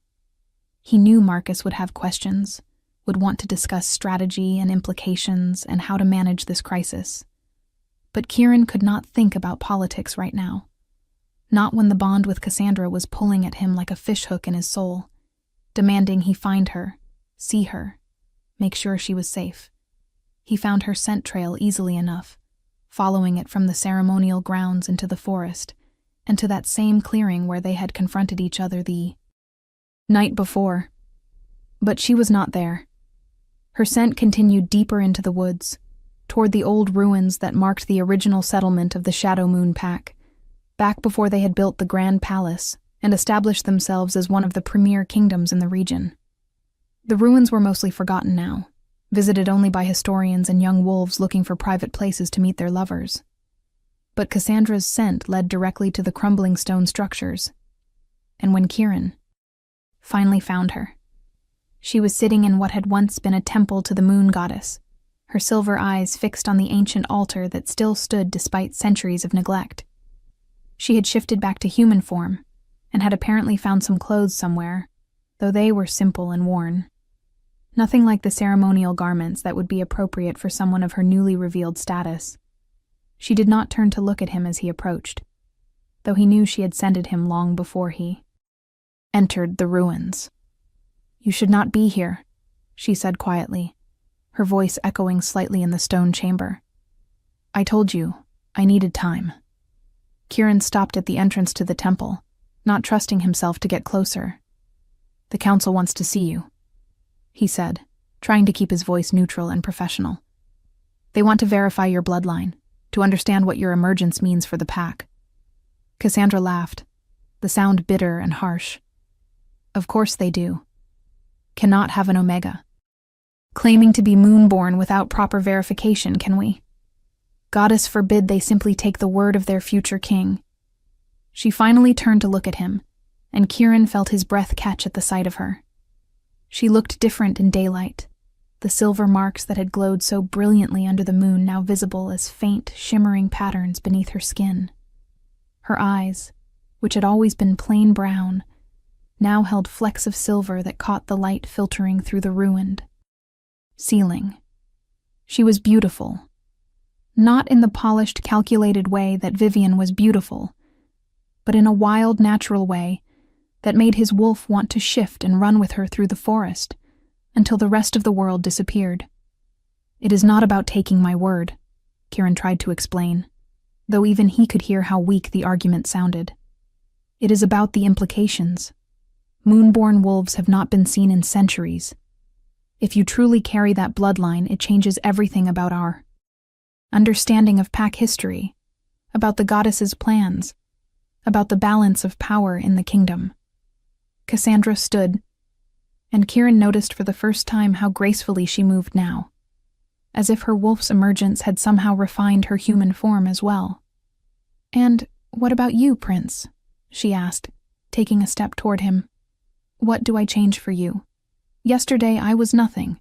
He knew Marcus would have questions, would want to discuss strategy and implications and how to manage this crisis. But Kieran could not think about politics right now. Not when the bond with Cassandra was pulling at him like a fishhook in his soul, demanding he find her, see her, make sure she was safe. He found her scent trail easily enough, following it from the ceremonial grounds into the forest, and to that same clearing where they had confronted each other the night before. But she was not there. Her scent continued deeper into the woods, toward the old ruins that marked the original settlement of the Shadow Moon Pack, back before they had built the Grand Palace and established themselves as one of the premier kingdoms in the region. The ruins were mostly forgotten now, visited only by historians and young wolves looking for private places to meet their lovers. But Cassandra's scent led directly to the crumbling stone structures. And when Kieran finally found her, she was sitting in what had once been a temple to the moon goddess, her silver eyes fixed on the ancient altar that still stood despite centuries of neglect. She had shifted back to human form, and had apparently found some clothes somewhere, though they were simple and worn. Nothing like the ceremonial garments that would be appropriate for someone of her newly revealed status. She did not turn to look at him as he approached, though he knew she had scented him long before he entered the ruins. "You should not be here," she said quietly, her voice echoing slightly in the stone chamber. "I told you, I needed time." Kieran stopped at the entrance to the temple, not trusting himself to get closer. "The council wants to see you," he said, trying to keep his voice neutral and professional. "They want to verify your bloodline, to understand what your emergence means for the pack." Cassandra laughed, the sound bitter and harsh. "Of course they do. Cannot have an Omega. Claiming to be Moonborn without proper verification, can we? Goddess forbid they simply take the word of their future king." She finally turned to look at him, and Kieran felt his breath catch at the sight of her. She looked different in daylight, the silver marks that had glowed so brilliantly under the moon now visible as faint, shimmering patterns beneath her skin. Her eyes, which had always been plain brown, now held flecks of silver that caught the light filtering through the ruined ceiling. She was beautiful. Not in the polished, calculated way that Vivian was beautiful, but in a wild, natural way that made his wolf want to shift and run with her through the forest until the rest of the world disappeared. "It is not about taking my word," Kieran tried to explain, though even he could hear how weak the argument sounded. "It is about the implications. Moonborn wolves have not been seen in centuries. If you truly carry that bloodline, it changes everything about our understanding of pack history, about the goddess's plans, about the balance of power in the kingdom. Cassandra stood, and Kieran noticed for the first time how gracefully she moved now, as if her wolf's emergence had somehow refined her human form as well. "And what about you, Prince?" she asked, taking a step toward him. "What do I change for you? Yesterday I was nothing,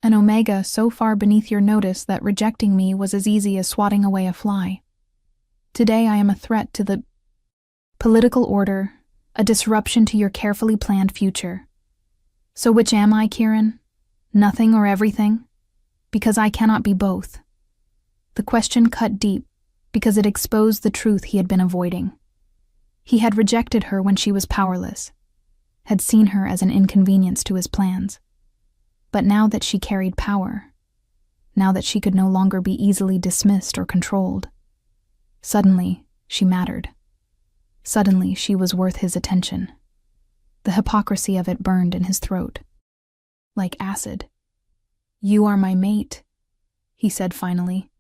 an omega so far beneath your notice that rejecting me was as easy as swatting away a fly. Today I am a threat to the political order, a disruption to your carefully planned future. So which am I, Kieran? Nothing or everything? Because I cannot be both." The question cut deep because it exposed the truth he had been avoiding. He had rejected her when she was powerless, had seen her as an inconvenience to his plans. But now that she carried power, now that she could no longer be easily dismissed or controlled, suddenly she mattered. Suddenly she was worth his attention. The hypocrisy of it burned in his throat, like acid. "You are my mate," he said finally,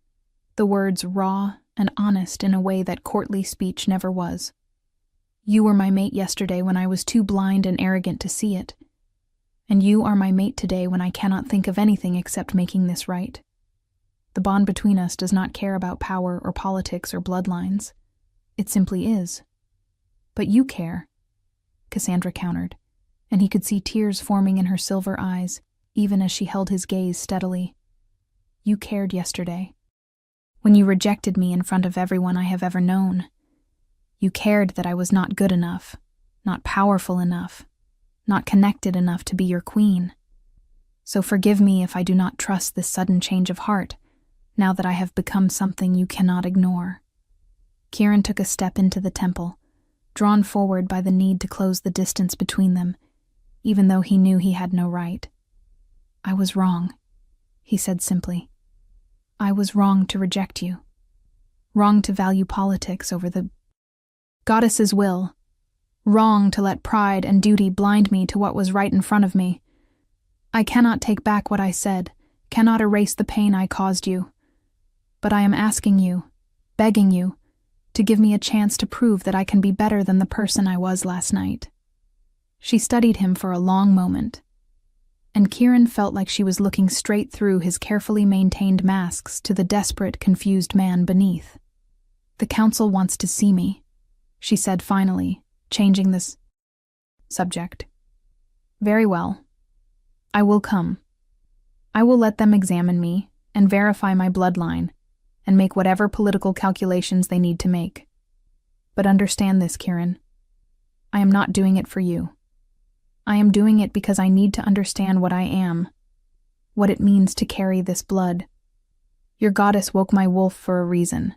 the words raw and honest in a way that courtly speech never was. "You were my mate yesterday when I was too blind and arrogant to see it, and you are my mate today when I cannot think of anything except making this right. The bond between us does not care about power or politics or bloodlines. It simply is." "But you care," Cassandra countered, and he could see tears forming in her silver eyes, even as she held his gaze steadily. "You cared yesterday. When you rejected me in front of everyone I have ever known. You cared that I was not good enough, not powerful enough, not connected enough to be your queen. So forgive me if I do not trust this sudden change of heart, now that I have become something you cannot ignore." Kieran took a step into the temple, drawn forward by the need to close the distance between them, even though he knew he had no right. "I was wrong," he said simply. "I was wrong to reject you. Wrong to value politics over the goddess's will. Wrong to let pride and duty blind me to what was right in front of me. I cannot take back what I said, cannot erase the pain I caused you. But I am asking you, begging you, to give me a chance to prove that I can be better than the person I was last night." She studied him for a long moment, and Kieran felt like she was looking straight through his carefully maintained masks to the desperate, confused man beneath. "The council wants to see me," she said finally, changing this subject. "Very well. I will come. I will let them examine me and verify my bloodline and make whatever political calculations they need to make. But understand this, Kieran. I am not doing it for you. I am doing it because I need to understand what I am, what it means to carry this blood. Your goddess woke my wolf for a reason,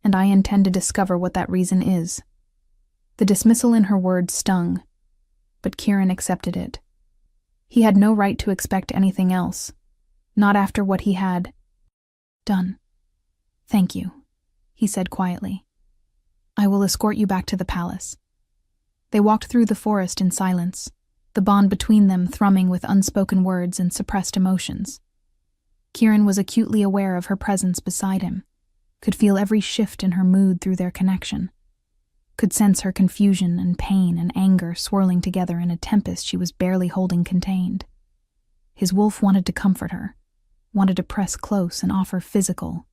and I intend to discover what that reason is." The dismissal in her words stung, but Kieran accepted it. He had no right to expect anything else, not after what he had done. "Thank you," he said quietly. "I will escort you back to the palace." They walked through the forest in silence, the bond between them thrumming with unspoken words and suppressed emotions. Kieran was acutely aware of her presence beside him, could feel every shift in her mood through their connection, could sense her confusion and pain and anger swirling together in a tempest she was barely holding contained. His wolf wanted to comfort her, wanted to press close and offer physical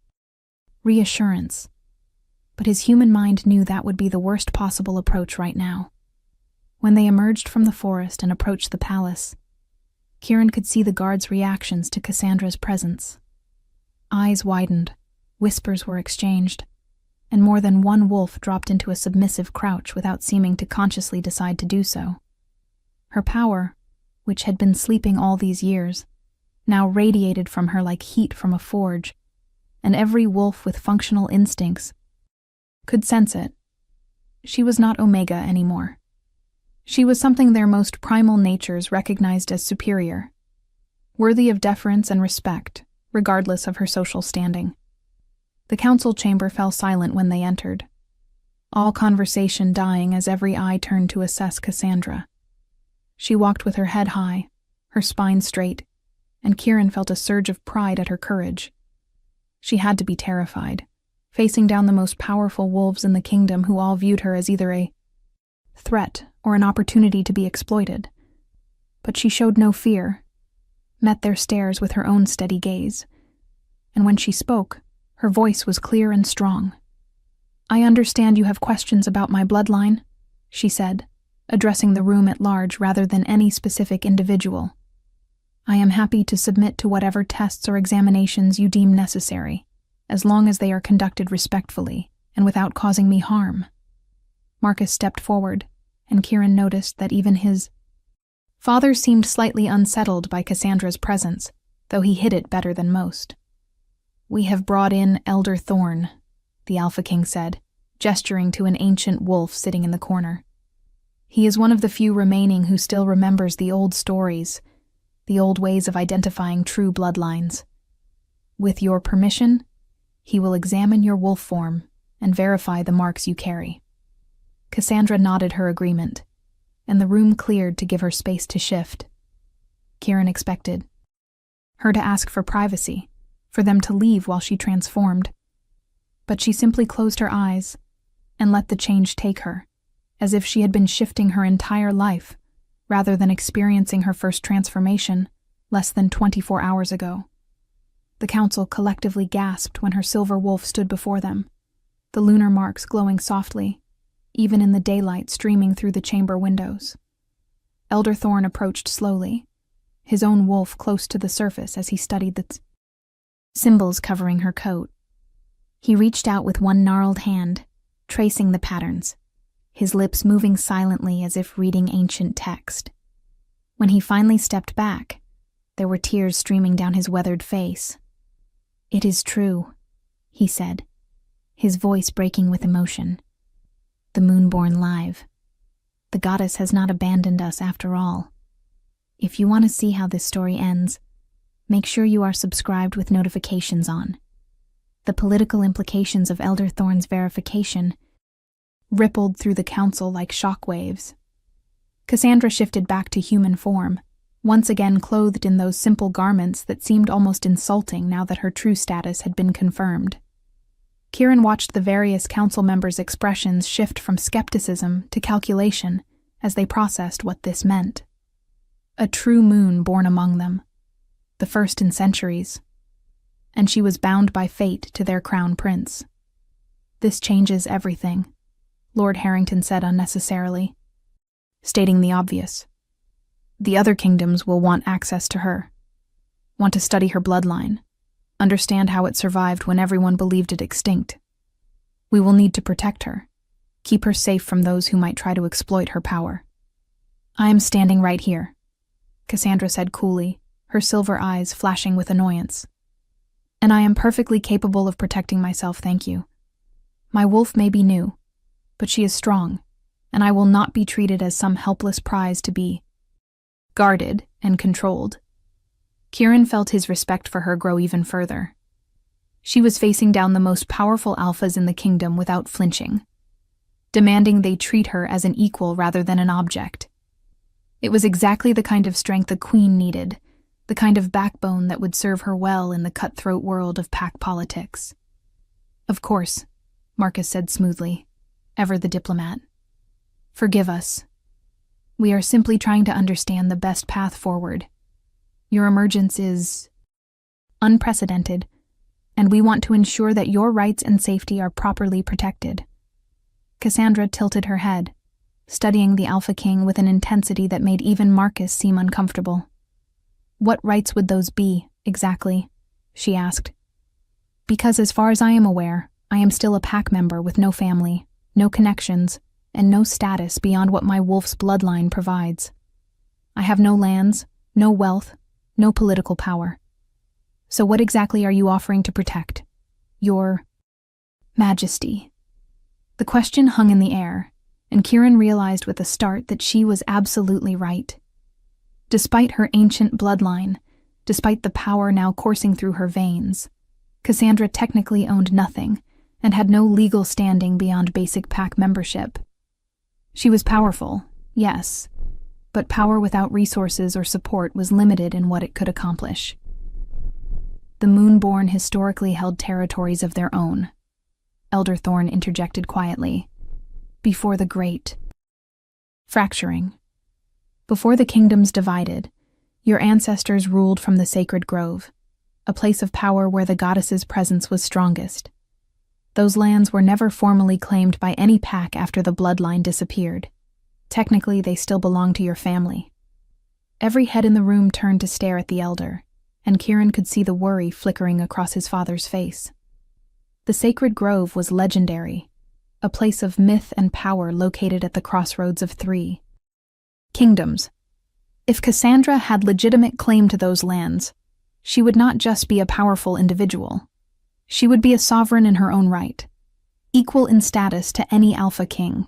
reassurance, but his human mind knew that would be the worst possible approach right now. When they emerged from the forest and approached the palace, Kieran could see the guards' reactions to Cassandra's presence. Eyes widened, whispers were exchanged, and more than one wolf dropped into a submissive crouch without seeming to consciously decide to do so. Her power, which had been sleeping all these years, now radiated from her like heat from a forge, and every wolf with functional instincts could sense it. She was not Omega anymore. She was something their most primal natures recognized as superior, worthy of deference and respect, regardless of her social standing. The council chamber fell silent when they entered, all conversation dying as every eye turned to assess Cassandra. She walked with her head high, her spine straight, and Kieran felt a surge of pride at her courage. She had to be terrified, facing down the most powerful wolves in the kingdom who all viewed her as either a threat or an opportunity to be exploited. But she showed no fear, met their stares with her own steady gaze, and when she spoke, her voice was clear and strong. "I understand you have questions about my bloodline," she said, addressing the room at large rather than any specific individual. "I am happy to submit to whatever tests or examinations you deem necessary, as long as they are conducted respectfully and without causing me harm." Marcus stepped forward, and Kieran noticed that even his father seemed slightly unsettled by Cassandra's presence, though he hid it better than most. "We have brought in Elder Thorn," the Alpha King said, gesturing to an ancient wolf sitting in the corner. "He is one of the few remaining who still remembers the old stories, the old ways of identifying true bloodlines. With your permission, he will examine your wolf form and verify the marks you carry." Cassandra nodded her agreement, and the room cleared to give her space to shift. Kieran expected her to ask for privacy, for them to leave while she transformed. But she simply closed her eyes and let the change take her, as if she had been shifting her entire life, rather than experiencing her first transformation less than 24 hours ago. The council collectively gasped when her silver wolf stood before them, the lunar marks glowing softly, even in the daylight streaming through the chamber windows. Elder Thorn approached slowly, his own wolf close to the surface as he studied the symbols covering her coat. He reached out with one gnarled hand, tracing the patterns, his lips moving silently as if reading ancient text. When he finally stepped back, there were tears streaming down his weathered face. "It is true," he said, his voice breaking with emotion. "The Moonborn live. The goddess has not abandoned us after all. If you want to see how this story ends, make sure you are subscribed with notifications on." The political implications of Elder Thorn's verification rippled through the council like shockwaves. Cassandra shifted back to human form, once again clothed in those simple garments that seemed almost insulting now that her true status had been confirmed. Kieran watched the various council members' expressions shift from skepticism to calculation as they processed what this meant. A true moon born among them, the first in centuries, and she was bound by fate to their crown prince. "This changes everything," Lord Harrington said unnecessarily, stating the obvious. "The other kingdoms will want access to her, want to study her bloodline, understand how it survived when everyone believed it extinct. We will need to protect her, keep her safe from those who might try to exploit her power." "I am standing right here," Cassandra said coolly, her silver eyes flashing with annoyance. "And I am perfectly capable of protecting myself, thank you. My wolf may be new, but she is strong, and I will not be treated as some helpless prize to be guarded and controlled." Kieran felt his respect for her grow even further. She was facing down the most powerful alphas in the kingdom without flinching, demanding they treat her as an equal rather than an object. It was exactly the kind of strength a queen needed, the kind of backbone that would serve her well in the cutthroat world of pack politics. "Of course," Marcus said smoothly, ever the diplomat. "Forgive us. We are simply trying to understand the best path forward. Your emergence is unprecedented, and we want to ensure that your rights and safety are properly protected." Cassandra tilted her head, studying the Alpha King with an intensity that made even Marcus seem uncomfortable. "What rights would those be, exactly?" she asked. "Because as far as I am aware, I am still a pack member with no family, no connections, and no status beyond what my wolf's bloodline provides. I have no lands, no wealth, no political power. So what exactly are you offering to protect? Your Majesty." The question hung in the air, and Kieran realized with a start that she was absolutely right. Despite her ancient bloodline, despite the power now coursing through her veins, Cassandra technically owned nothing and had no legal standing beyond basic pack membership. She was powerful, yes, but power without resources or support was limited in what it could accomplish. The Moonborn historically held territories of their own, Elder Thorne interjected quietly. Before the great fracturing. Before the kingdoms divided, your ancestors ruled from the sacred grove, a place of power where the goddess's presence was strongest. Those lands were never formally claimed by any pack after the bloodline disappeared. Technically, they still belonged to your family. Every head in the room turned to stare at the elder, and Kieran could see the worry flickering across his father's face. The sacred grove was legendary, a place of myth and power located at the crossroads of 3 kingdoms. If Cassandra had legitimate claim to those lands, she would not just be a powerful individual. She would be a sovereign in her own right, equal in status to any Alpha King.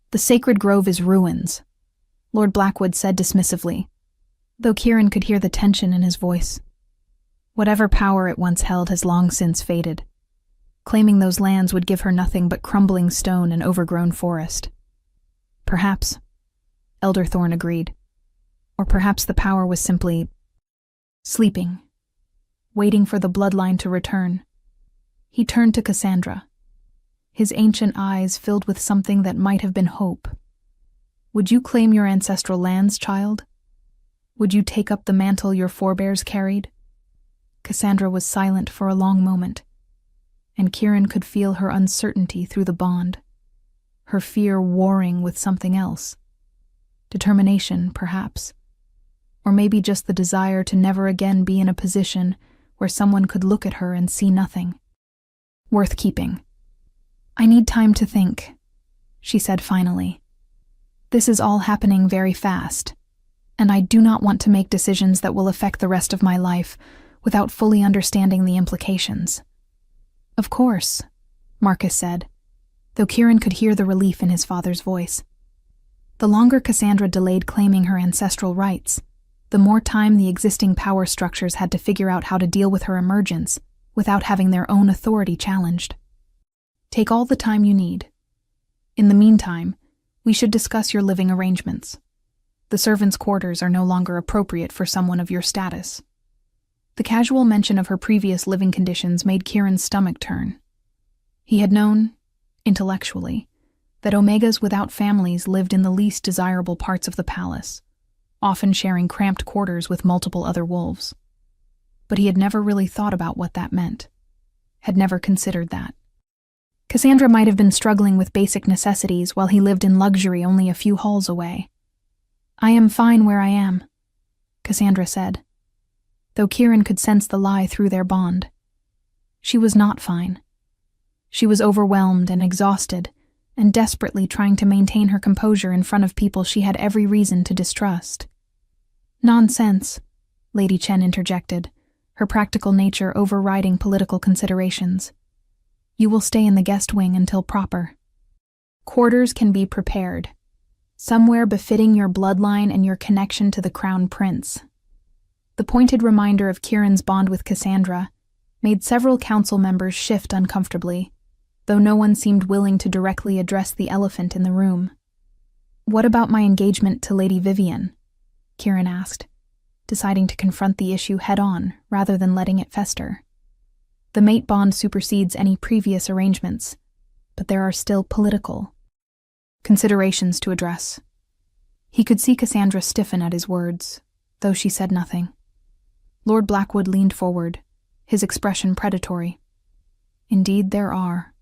The sacred grove is ruins, Lord Blackwood said dismissively, though Kieran could hear the tension in his voice. Whatever power it once held has long since faded. Claiming those lands would give her nothing but crumbling stone and overgrown forest. Perhaps, Elder Thorne agreed. Or perhaps the power was simply sleeping, waiting for the bloodline to return. He turned to Cassandra, his ancient eyes filled with something that might have been hope. Would you claim your ancestral lands, child? Would you take up the mantle your forebears carried? Cassandra was silent for a long moment, and Kieran could feel her uncertainty through the bond, her fear warring with something else. Determination, perhaps. Or maybe just the desire to never again be in a position where someone could look at her and see nothing. Worth keeping. I need time to think, she said finally. This is all happening very fast, and I do not want to make decisions that will affect the rest of my life without fully understanding the implications. Of course, Marcus said, though Kieran could hear the relief in his father's voice. The longer Cassandra delayed claiming her ancestral rights, the more time the existing power structures had to figure out how to deal with her emergence without having their own authority challenged. Take all the time you need. In the meantime, we should discuss your living arrangements. The servants' quarters are no longer appropriate for someone of your status. The casual mention of her previous living conditions made Kieran's stomach turn. He had known, intellectually, that Omegas without families lived in the least desirable parts of the palace, often sharing cramped quarters with multiple other wolves. But he had never really thought about what that meant, had never considered that. Cassandra might have been struggling with basic necessities while he lived in luxury only a few halls away. I am fine where I am, Cassandra said, though Kieran could sense the lie through their bond. She was not fine. She was overwhelmed and exhausted, and desperately trying to maintain her composure in front of people she had every reason to distrust. Nonsense, Lady Chen interjected, her practical nature overriding political considerations. You will stay in the guest wing until proper. Quarters can be prepared, somewhere befitting your bloodline and your connection to the Crown Prince. The pointed reminder of Kieran's bond with Cassandra made several council members shift uncomfortably, though no one seemed willing to directly address the elephant in the room. What about my engagement to Lady Vivian? Kieran asked, deciding to confront the issue head-on rather than letting it fester. The mate bond supersedes any previous arrangements, but there are still political considerations to address. He could see Cassandra stiffen at his words, though she said nothing. Lord Blackwood leaned forward, his expression predatory. Indeed there are,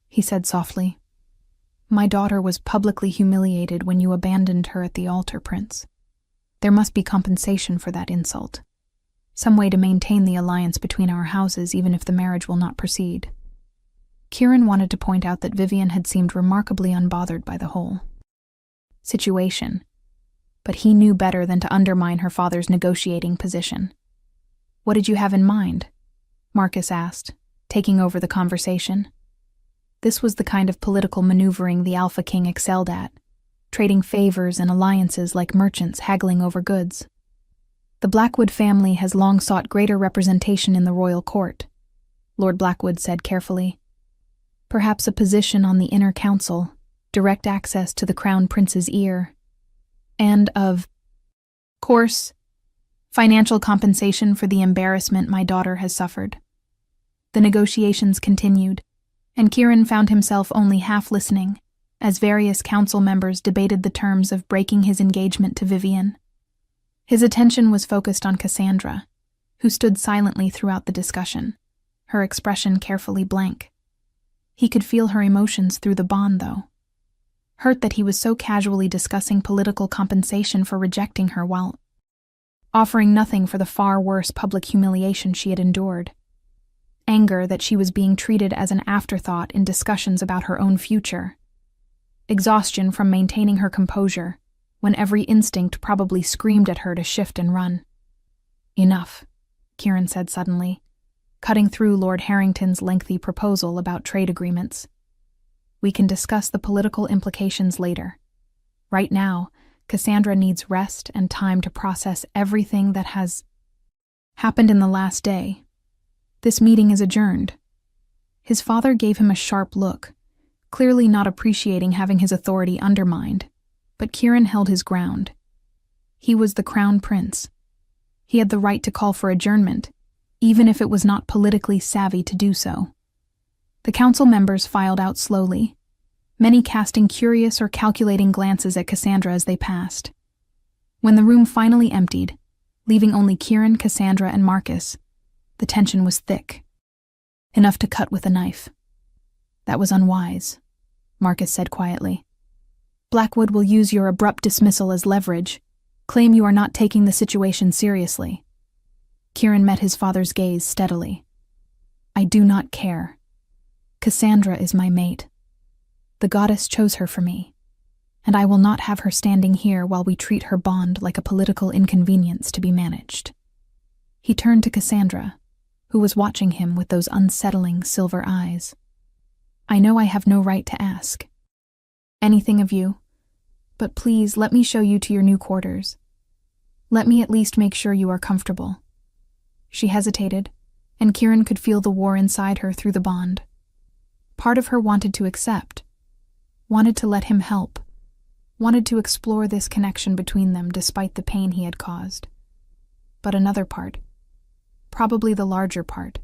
he said softly. My daughter was publicly humiliated when you abandoned her at the altar, Prince. There must be compensation for that insult. Some way to maintain the alliance between our houses even if the marriage will not proceed. Kieran wanted to point out that Vivian had seemed remarkably unbothered by the whole situation, but he knew better than to undermine her father's negotiating position. What did you have in mind? Marcus asked, taking over the conversation. This was the kind of political maneuvering the Alpha King excelled at, trading favors and alliances like merchants haggling over goods. The Blackwood family has long sought greater representation in the royal court, Lord Blackwood said carefully. Perhaps a position on the inner council, direct access to the Crown Prince's ear, and of course, financial compensation for the embarrassment my daughter has suffered. The negotiations continued, and Kieran found himself only half listening as various council members debated the terms of breaking his engagement to Vivian. His attention was focused on Cassandra, who stood silently throughout the discussion, her expression carefully blank. He could feel her emotions through the bond, though. Hurt that he was so casually discussing political compensation for rejecting her while offering nothing for the far worse public humiliation she had endured. Anger that she was being treated as an afterthought in discussions about her own future. Exhaustion from maintaining her composure, when every instinct probably screamed at her to shift and run. "Enough," Kieran said suddenly, cutting through Lord Harrington's lengthy proposal about trade agreements. "We can discuss the political implications later. Right now, Cassandra needs rest and time to process everything that has happened in the last day. This meeting is adjourned." His father gave him a sharp look, clearly not appreciating having his authority undermined, but Kieran held his ground. He was the crown prince. He had the right to call for adjournment, even if it was not politically savvy to do so. The council members filed out slowly, many casting curious or calculating glances at Cassandra as they passed. When the room finally emptied, leaving only Kieran, Cassandra, and Marcus, the tension was thick. Enough to cut with a knife. "That was unwise," Marcus said quietly. "Blackwood will use your abrupt dismissal as leverage, claim you are not taking the situation seriously." Kieran met his father's gaze steadily. "I do not care. Cassandra is my mate. The goddess chose her for me, and I will not have her standing here while we treat her bond like a political inconvenience to be managed." He turned to Cassandra, who was watching him with those unsettling silver eyes. "I know I have no right to ask anything of you, but please let me show you to your new quarters. Let me at least make sure you are comfortable." She hesitated, and Kieran could feel the war inside her through the bond. Part of her wanted to accept, wanted to let him help, wanted to explore this connection between them despite the pain he had caused. But another part, probably the larger part,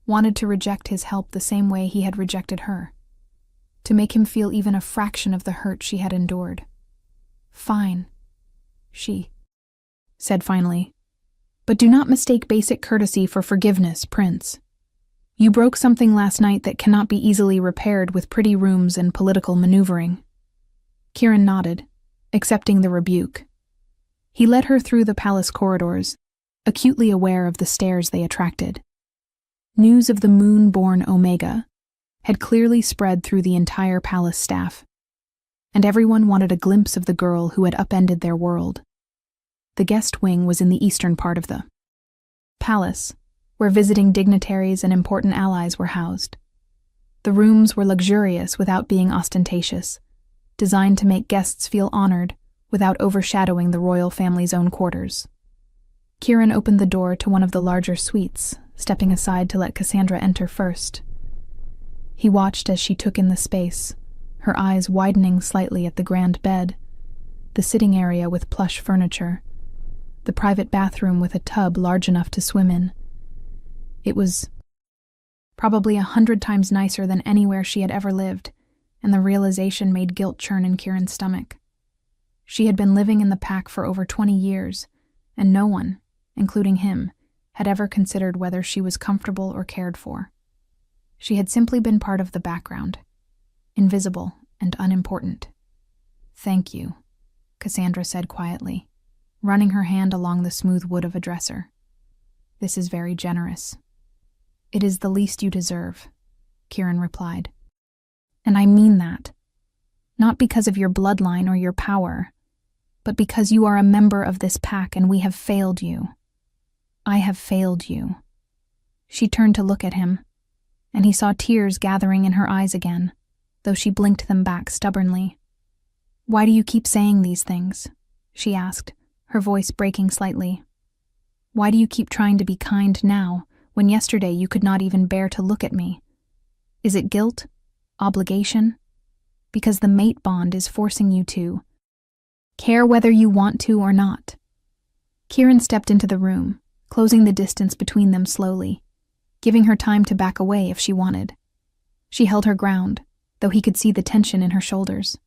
wanted to reject his help the same way he had rejected her, to make him feel even a fraction of the hurt she had endured. "Fine," she said finally. "But do not mistake basic courtesy for forgiveness, Prince. You broke something last night that cannot be easily repaired with pretty rooms and political maneuvering." Kieran nodded, accepting the rebuke. He led her through the palace corridors, acutely aware of the stares they attracted. News of the moon-born Omega had clearly spread through the entire palace staff, and everyone wanted a glimpse of the girl who had upended their world. The guest wing was in the eastern part of the palace, where visiting dignitaries and important allies were housed. The rooms were luxurious without being ostentatious, designed to make guests feel honored without overshadowing the royal family's own quarters. Kieran opened the door to one of the larger suites, stepping aside to let Cassandra enter first. He watched as she took in the space, her eyes widening slightly at the grand bed, the sitting area with plush furniture, the private bathroom with a tub large enough to swim in. It was probably 100 times nicer than anywhere she had ever lived, and the realization made guilt churn in Kieran's stomach. She had been living in the pack for over 20 years, and no one, including him, had ever considered whether she was comfortable or cared for. She had simply been part of the background, invisible and unimportant. "Thank you," Cassandra said quietly, running her hand along the smooth wood of a dresser. "This is very generous." "It is the least you deserve," Kieran replied. "And I mean that. Not because of your bloodline or your power, but because you are a member of this pack and we have failed you. I have failed you." She turned to look at him, and he saw tears gathering in her eyes again, though she blinked them back stubbornly. "Why do you keep saying these things?" she asked, her voice breaking slightly. "Why do you keep trying to be kind now, when yesterday you could not even bear to look at me? Is it guilt? Obligation? Because the mate bond is forcing you to care whether you want to or not." Kieran stepped into the room, closing the distance between them slowly, giving her time to back away if she wanted. She held her ground, though he could see the tension in her shoulders.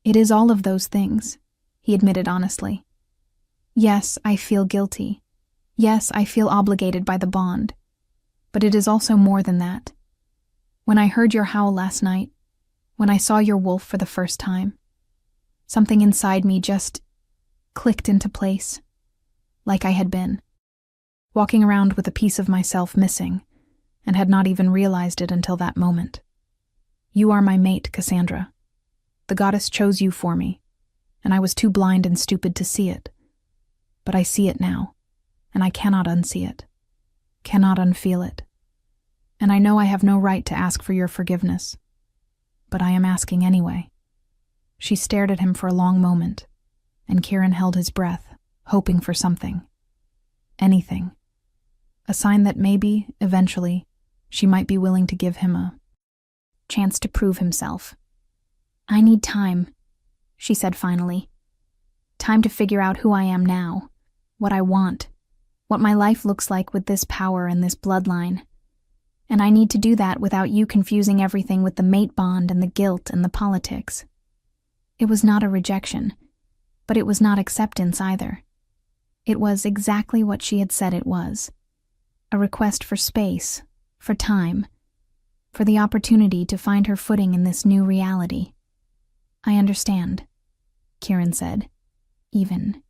"It is all of those things," he admitted honestly. "Yes, I feel guilty. Yes, I feel obligated by the bond. But it is also more than that. When I heard your howl last night, when I saw your wolf for the first time, something inside me just clicked into place, like I had been walking around with a piece of myself missing, and had not even realized it until that moment. You are my mate, Cassandra. The goddess chose you for me, and I was too blind and stupid to see it. But I see it now, and I cannot unsee it, cannot unfeel it. And I know I have no right to ask for your forgiveness, but I am asking anyway." She stared at him for a long moment, and Kieran held his breath, hoping for something. Anything. A sign that maybe, eventually, she might be willing to give him a chance to prove himself. "I need time," she said finally. "Time to figure out who I am now, what I want, what my life looks like with this power and this bloodline. And I need to do that without you confusing everything with the mate bond and the guilt and the politics." It was not a rejection, but it was not acceptance either. It was exactly what she had said it was. A request for space, for time, for the opportunity to find her footing in this new reality. "I understand," Kieran said, even,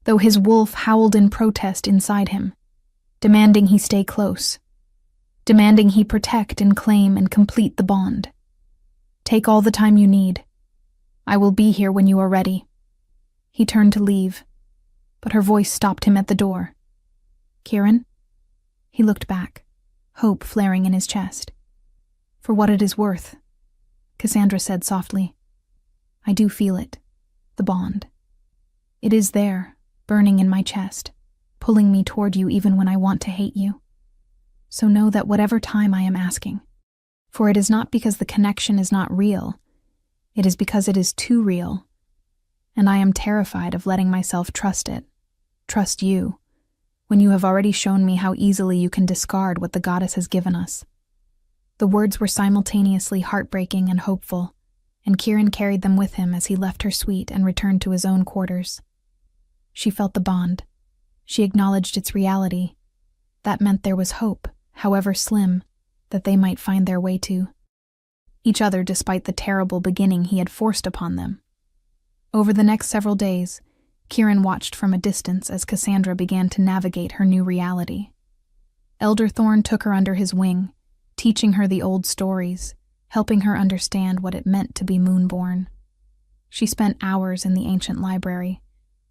though his wolf howled in protest inside him, demanding he stay close, demanding he protect and claim and complete the bond. "Take all the time you need. I will be here when you are ready." He turned to leave, but her voice stopped him at the door. "Kieran?" He looked back, hope flaring in his chest. "For what it is worth," Cassandra said softly, "I do feel it, the bond. It is there, burning in my chest, pulling me toward you even when I want to hate you. So know that whatever time I am asking, for it is not because the connection is not real, it is because it is too real, and I am terrified of letting myself trust it, trust you, when you have already shown me how easily you can discard what the goddess has given us." The words were simultaneously heartbreaking and hopeful, and Kieran carried them with him as he left her suite and returned to his own quarters. She felt the bond. She acknowledged its reality. That meant there was hope, however slim, that they might find their way to each other despite the terrible beginning he had forced upon them. Over the next several days, Kieran watched from a distance as Cassandra began to navigate her new reality. Elder Thorn took her under his wing, teaching her the old stories, helping her understand what it meant to be moonborn. She spent hours in the ancient library,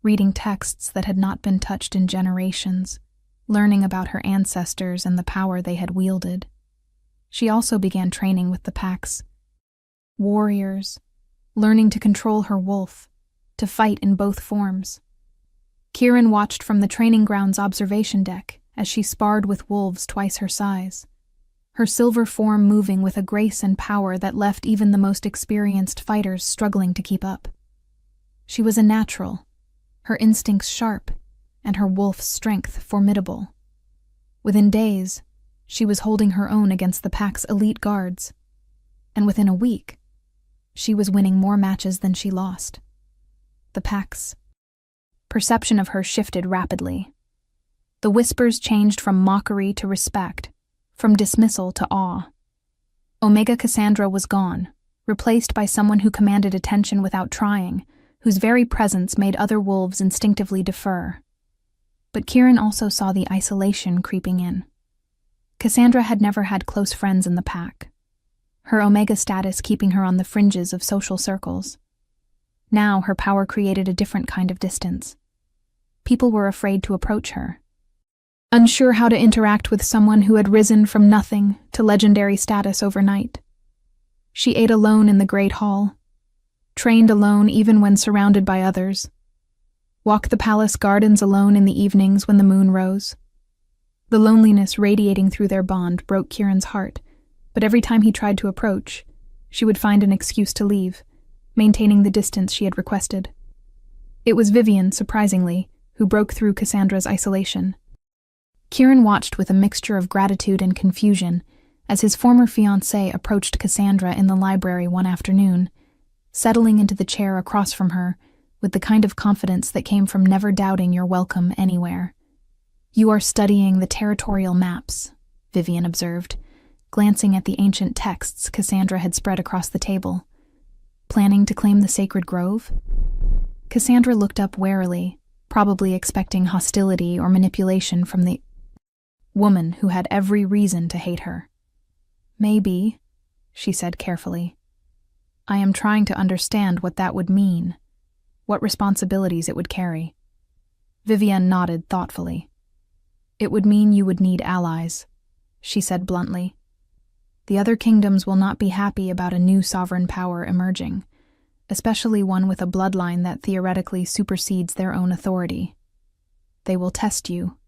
reading texts that had not been touched in generations, learning about her ancestors and the power they had wielded. She also began training with the packs. Warriors, learning to control her wolf, to fight in both forms. Kieran watched from the training ground's observation deck as she sparred with wolves twice her size, her silver form moving with a grace and power that left even the most experienced fighters struggling to keep up. She was a natural, her instincts sharp, and her wolf's strength formidable. Within days, she was holding her own against the pack's elite guards, and within a week, she was winning more matches than she lost. The pack's perception of her shifted rapidly. The whispers changed from mockery to respect, from dismissal to awe. Omega Cassandra was gone, replaced by someone who commanded attention without trying, whose very presence made other wolves instinctively defer. But Kieran also saw the isolation creeping in. Cassandra had never had close friends in the pack, her Omega status keeping her on the fringes of social circles. Now her power created a different kind of distance. People were afraid to approach her, unsure how to interact with someone who had risen from nothing to legendary status overnight. She ate alone in the Great Hall, trained alone even when surrounded by others, walked the palace gardens alone in the evenings when the moon rose. The loneliness radiating through their bond broke Kieran's heart, but every time he tried to approach, she would find an excuse to leave, maintaining the distance she had requested. It was Vivian, surprisingly, who broke through Cassandra's isolation. Kieran watched with a mixture of gratitude and confusion as his former fiancée approached Cassandra in the library one afternoon, settling into the chair across from her with the kind of confidence that came from never doubting your welcome anywhere. "You are studying the territorial maps," Vivian observed, glancing at the ancient texts Cassandra had spread across the table. "Planning to claim the sacred grove?" Cassandra looked up warily, probably expecting hostility or manipulation from the woman who had every reason to hate her. "Maybe," she said carefully. "I am trying to understand what that would mean, what responsibilities it would carry." Vivian nodded thoughtfully. "It would mean you would need allies," she said bluntly. "The other kingdoms will not be happy about a new sovereign power emerging, especially one with a bloodline that theoretically supersedes their own authority. They will test you,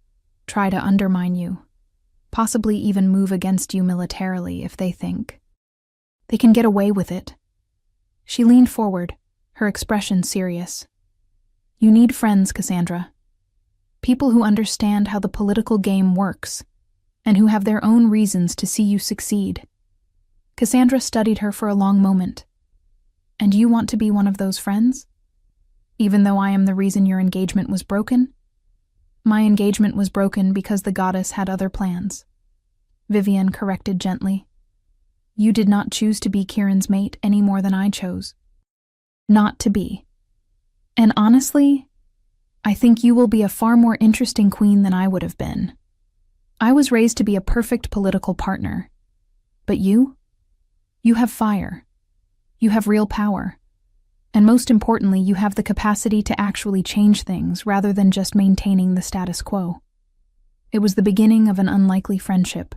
try to undermine you, possibly even move against you militarily if they think they can get away with it." She leaned forward, her expression serious. "You need friends, Cassandra. People who understand how the political game works, and who have their own reasons to see you succeed." Cassandra studied her for a long moment. "And you want to be one of those friends? Even though I am the reason your engagement was broken?" "My engagement was broken because the goddess had other plans," Vivian corrected gently. "You did not choose to be Kieran's mate any more than I chose not to be. And honestly, I think you will be a far more interesting queen than I would have been. I was raised to be a perfect political partner. But you have fire. You have real power. And most importantly, you have the capacity to actually change things rather than just maintaining the status quo." It was the beginning of an unlikely friendship,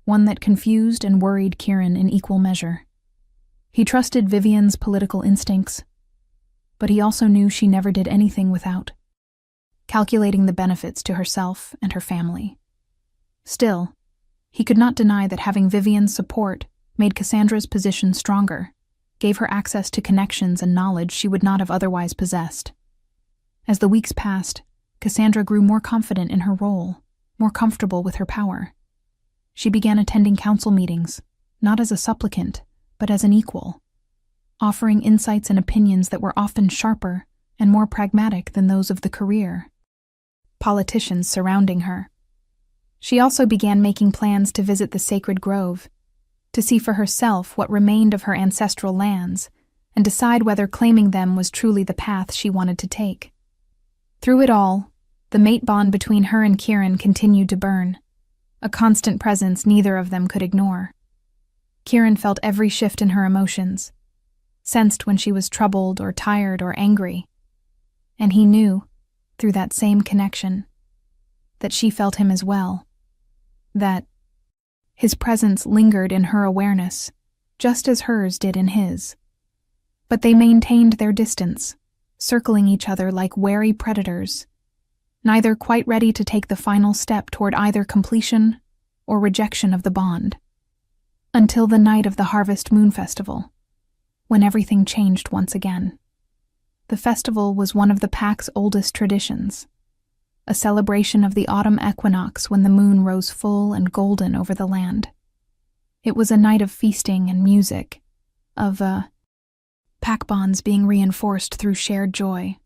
one that confused and worried Kieran in equal measure. He trusted Vivian's political instincts, but he also knew she never did anything without calculating the benefits to herself and her family. Still, he could not deny that having Vivian's support made Cassandra's position stronger, gave her access to connections and knowledge she would not have otherwise possessed. As the weeks passed, Cassandra grew more confident in her role, more comfortable with her power. She began attending council meetings, not as a supplicant, but as an equal, offering insights and opinions that were often sharper and more pragmatic than those of the career politicians surrounding her. She also began making plans to visit the sacred grove, to see for herself what remained of her ancestral lands, and decide whether claiming them was truly the path she wanted to take. Through it all, the mate bond between her and Kieran continued to burn, a constant presence neither of them could ignore. Kieran felt every shift in her emotions, sensed when she was troubled or tired or angry, and he knew, through that same connection, that she felt him as well, that his presence lingered in her awareness, just as hers did in his. But they maintained their distance, circling each other like wary predators, neither quite ready to take the final step toward either completion or rejection of the bond. Until the night of the Harvest Moon Festival, when everything changed once again. The festival was one of the pack's oldest traditions, a celebration of the autumn equinox when the moon rose full and golden over the land. It was a night of feasting and music, of pack bonds being reinforced through shared joy.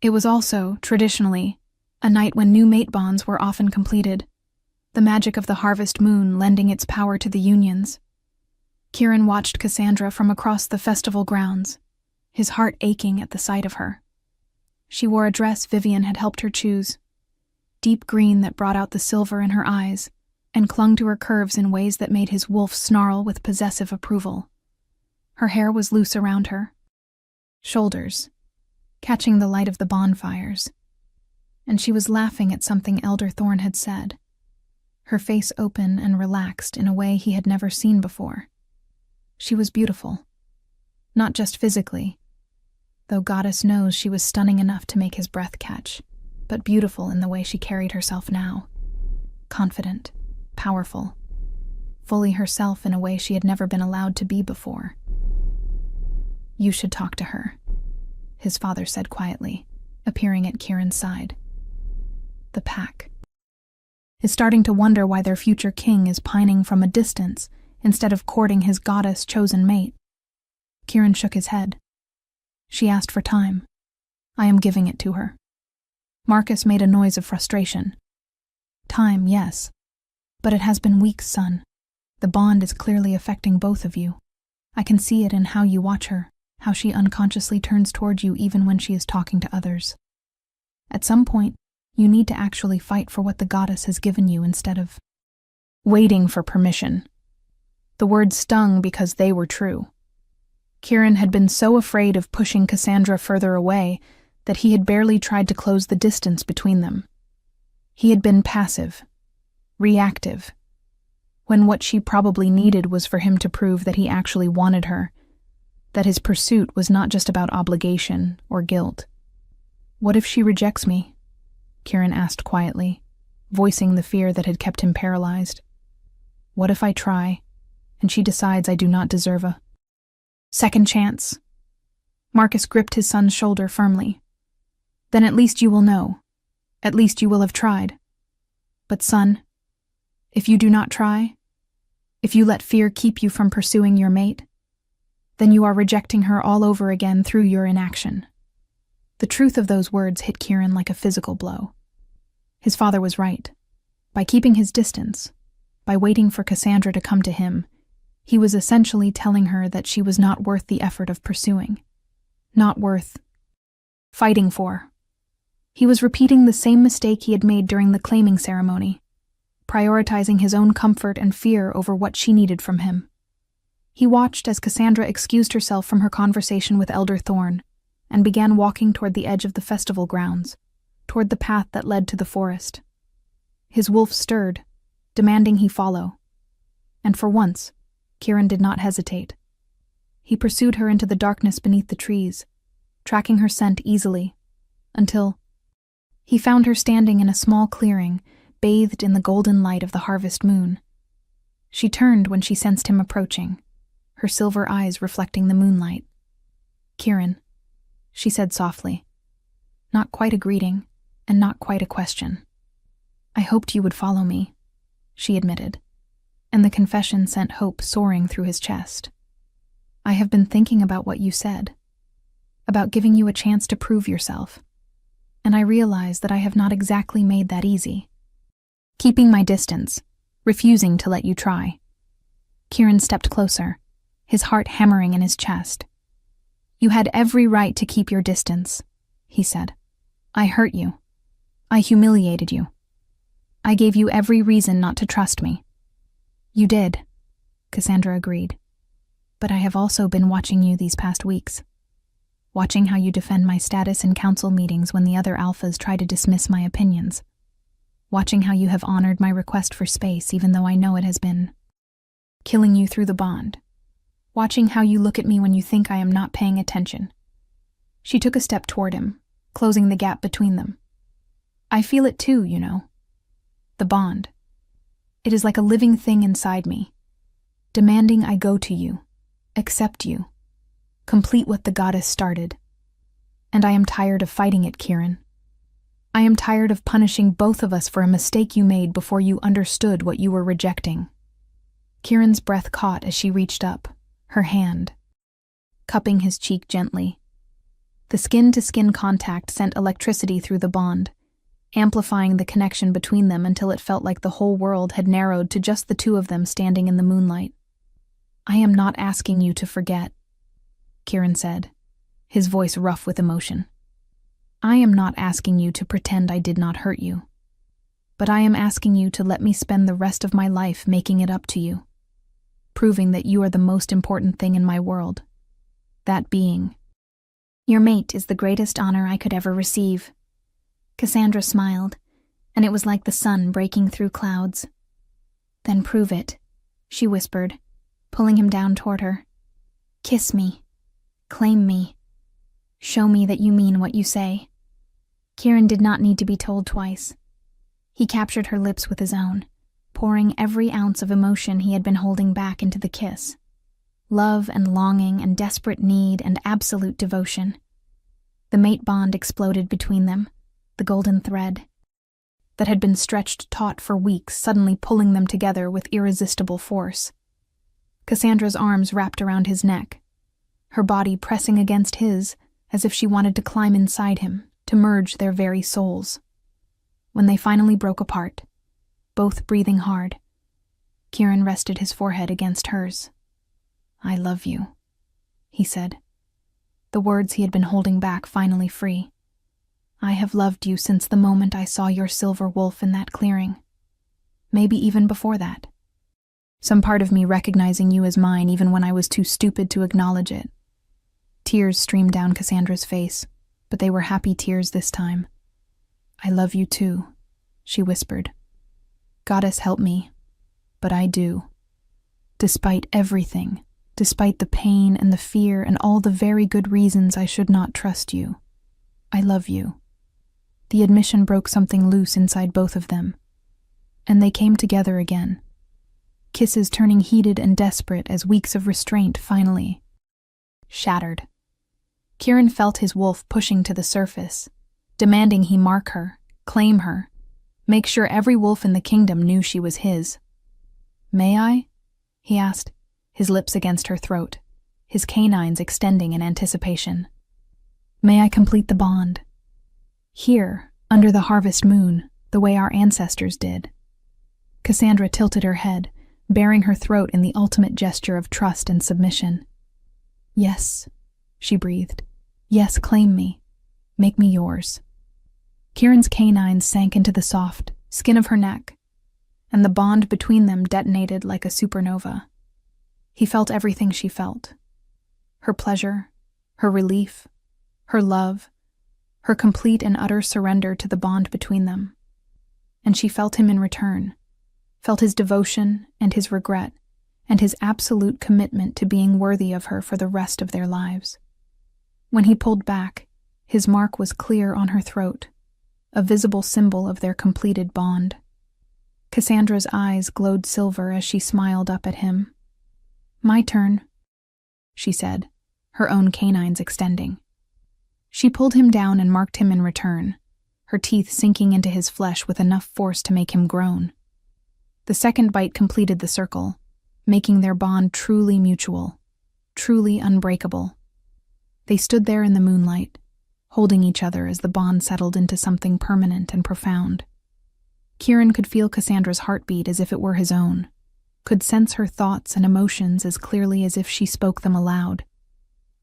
It was also, traditionally, a night when new mate bonds were often completed, the magic of the harvest moon lending its power to the unions. Kieran watched Cassandra from across the festival grounds, his heart aching at the sight of her. She wore a dress Vivian had helped her choose, deep green that brought out the silver in her eyes and clung to her curves in ways that made his wolf snarl with possessive approval. Her hair was loose around her shoulders, catching the light of the bonfires, and she was laughing at something Elder Thorne had said, her face open and relaxed in a way he had never seen before. She was beautiful, not just physically, though goddess knows she was stunning enough to make his breath catch, but beautiful in the way she carried herself now, confident, powerful, fully herself in a way she had never been allowed to be before. "You should talk to her," his father said quietly, appearing at Kieran's side. "The pack is starting to wonder why their future king is pining from a distance instead of courting his goddess-chosen mate. Kieran shook his head. She asked for time. I am giving it to her. Marcus made a noise of frustration. Time, yes. But it has been weeks, son. The bond is clearly affecting both of you. I can see it in how you watch her, how she unconsciously turns toward you even when she is talking to others. At some point, you need to actually fight for what the goddess has given you instead of waiting for permission. The words stung because they were true. Kieran had been so afraid of pushing Cassandra further away that he had barely tried to close the distance between them. He had been passive, reactive, when what she probably needed was for him to prove that he actually wanted her, that his pursuit was not just about obligation or guilt. What if she rejects me? Kieran asked quietly, voicing the fear that had kept him paralyzed. What if I try, and she decides I do not deserve a second chance? Marcus gripped his son's shoulder firmly. Then at least you will know. At least you will have tried. But son, if you do not try, if you let fear keep you from pursuing your mate, then you are rejecting her all over again through your inaction. The truth of those words hit Kieran like a physical blow. His father was right. By keeping his distance, by waiting for Cassandra to come to him, he was essentially telling her that she was not worth the effort of pursuing, not worth fighting for. He was repeating the same mistake he had made during the claiming ceremony, prioritizing his own comfort and fear over what she needed from him. He watched as Cassandra excused herself from her conversation with Elder Thorn and began walking toward the edge of the festival grounds, toward the path that led to the forest. His wolf stirred, demanding he follow. And for once, Kieran did not hesitate. He pursued her into the darkness beneath the trees, tracking her scent easily, until he found her standing in a small clearing, bathed in the golden light of the harvest moon. She turned when she sensed him approaching, her silver eyes reflecting the moonlight. Kieran, she said softly. Not quite a greeting, and not quite a question. I hoped you would follow me, she admitted, and the confession sent hope soaring through his chest. I have been thinking about what you said, about giving you a chance to prove yourself, and I realize that I have not exactly made that easy. Keeping my distance, refusing to let you try. Kieran stepped closer, his heart hammering in his chest. You had every right to keep your distance, he said. I hurt you. I humiliated you. I gave you every reason not to trust me. You did, Cassandra agreed. But I have also been watching you these past weeks. Watching how you defend my status in council meetings when the other alphas try to dismiss my opinions. Watching how you have honored my request for space even though I know it has been killing you through the bond. Watching how you look at me when you think I am not paying attention. She took a step toward him, closing the gap between them. I feel it too, you know. The bond. It is like a living thing inside me, demanding I go to you, accept you, complete what the goddess started. And I am tired of fighting it, Kieran. I am tired of punishing both of us for a mistake you made before you understood what you were rejecting. Kieran's breath caught as she reached up, her hand, cupping his cheek gently. The skin-to-skin contact sent electricity through the bond, amplifying the connection between them until it felt like the whole world had narrowed to just the two of them standing in the moonlight. I am not asking you to forget, Kieran said, his voice rough with emotion. I am not asking you to pretend I did not hurt you, but I am asking you to let me spend the rest of my life making it up to you, proving that you are the most important thing in my world, that being. Your mate is the greatest honor I could ever receive. Cassandra smiled, and it was like the sun breaking through clouds. Then prove it, she whispered, pulling him down toward her. Kiss me. Claim me. Show me that you mean what you say. Kieran did not need to be told twice. He captured her lips with his own, pouring every ounce of emotion he had been holding back into the kiss. Love and longing and desperate need and absolute devotion. The mate bond exploded between them, the golden thread. that had been stretched taut for weeks, suddenly pulling them together with irresistible force. Cassandra's arms wrapped around his neck, her body pressing against his as if she wanted to climb inside him, to merge their very souls. When they finally broke apart, both breathing hard, Kieran rested his forehead against hers. "I love you," he said, the words he had been holding back finally free. "I have loved you since the moment I saw your silver wolf in that clearing. Maybe even before that. Some part of me recognizing you as mine even when I was too stupid to acknowledge it." Tears streamed down Cassandra's face, but they were happy tears this time. "I love you too," she whispered. "Goddess help me, but I do. Despite everything, despite the pain and the fear and all the very good reasons I should not trust you, I love you." The admission broke something loose inside both of them, and they came together again, kisses turning heated and desperate as weeks of restraint finally shattered. Kieran felt his wolf pushing to the surface, demanding he mark her, claim her, make sure every wolf in the kingdom knew she was his. "May I?" he asked, his lips against her throat, his canines extending in anticipation. "May I complete the bond? Here, under the harvest moon, the way our ancestors did." Cassandra tilted her head, baring her throat in the ultimate gesture of trust and submission. "Yes," she breathed. "Yes, claim me. Make me yours." Kieran's canines sank into the soft skin of her neck, and the bond between them detonated like a supernova. He felt everything she felt. Her pleasure, her relief, her love, her complete and utter surrender to the bond between them. And she felt him in return, felt his devotion and his regret, and his absolute commitment to being worthy of her for the rest of their lives. When he pulled back, his mark was clear on her throat, a visible symbol of their completed bond. Cassandra's eyes glowed silver as she smiled up at him. "My turn," she said, her own canines extending. She pulled him down and marked him in return, her teeth sinking into his flesh with enough force to make him groan. The second bite completed the circle, making their bond truly mutual, truly unbreakable. They stood there in the moonlight, holding each other as the bond settled into something permanent and profound. Kieran could feel Cassandra's heartbeat as if it were his own, could sense her thoughts and emotions as clearly as if she spoke them aloud.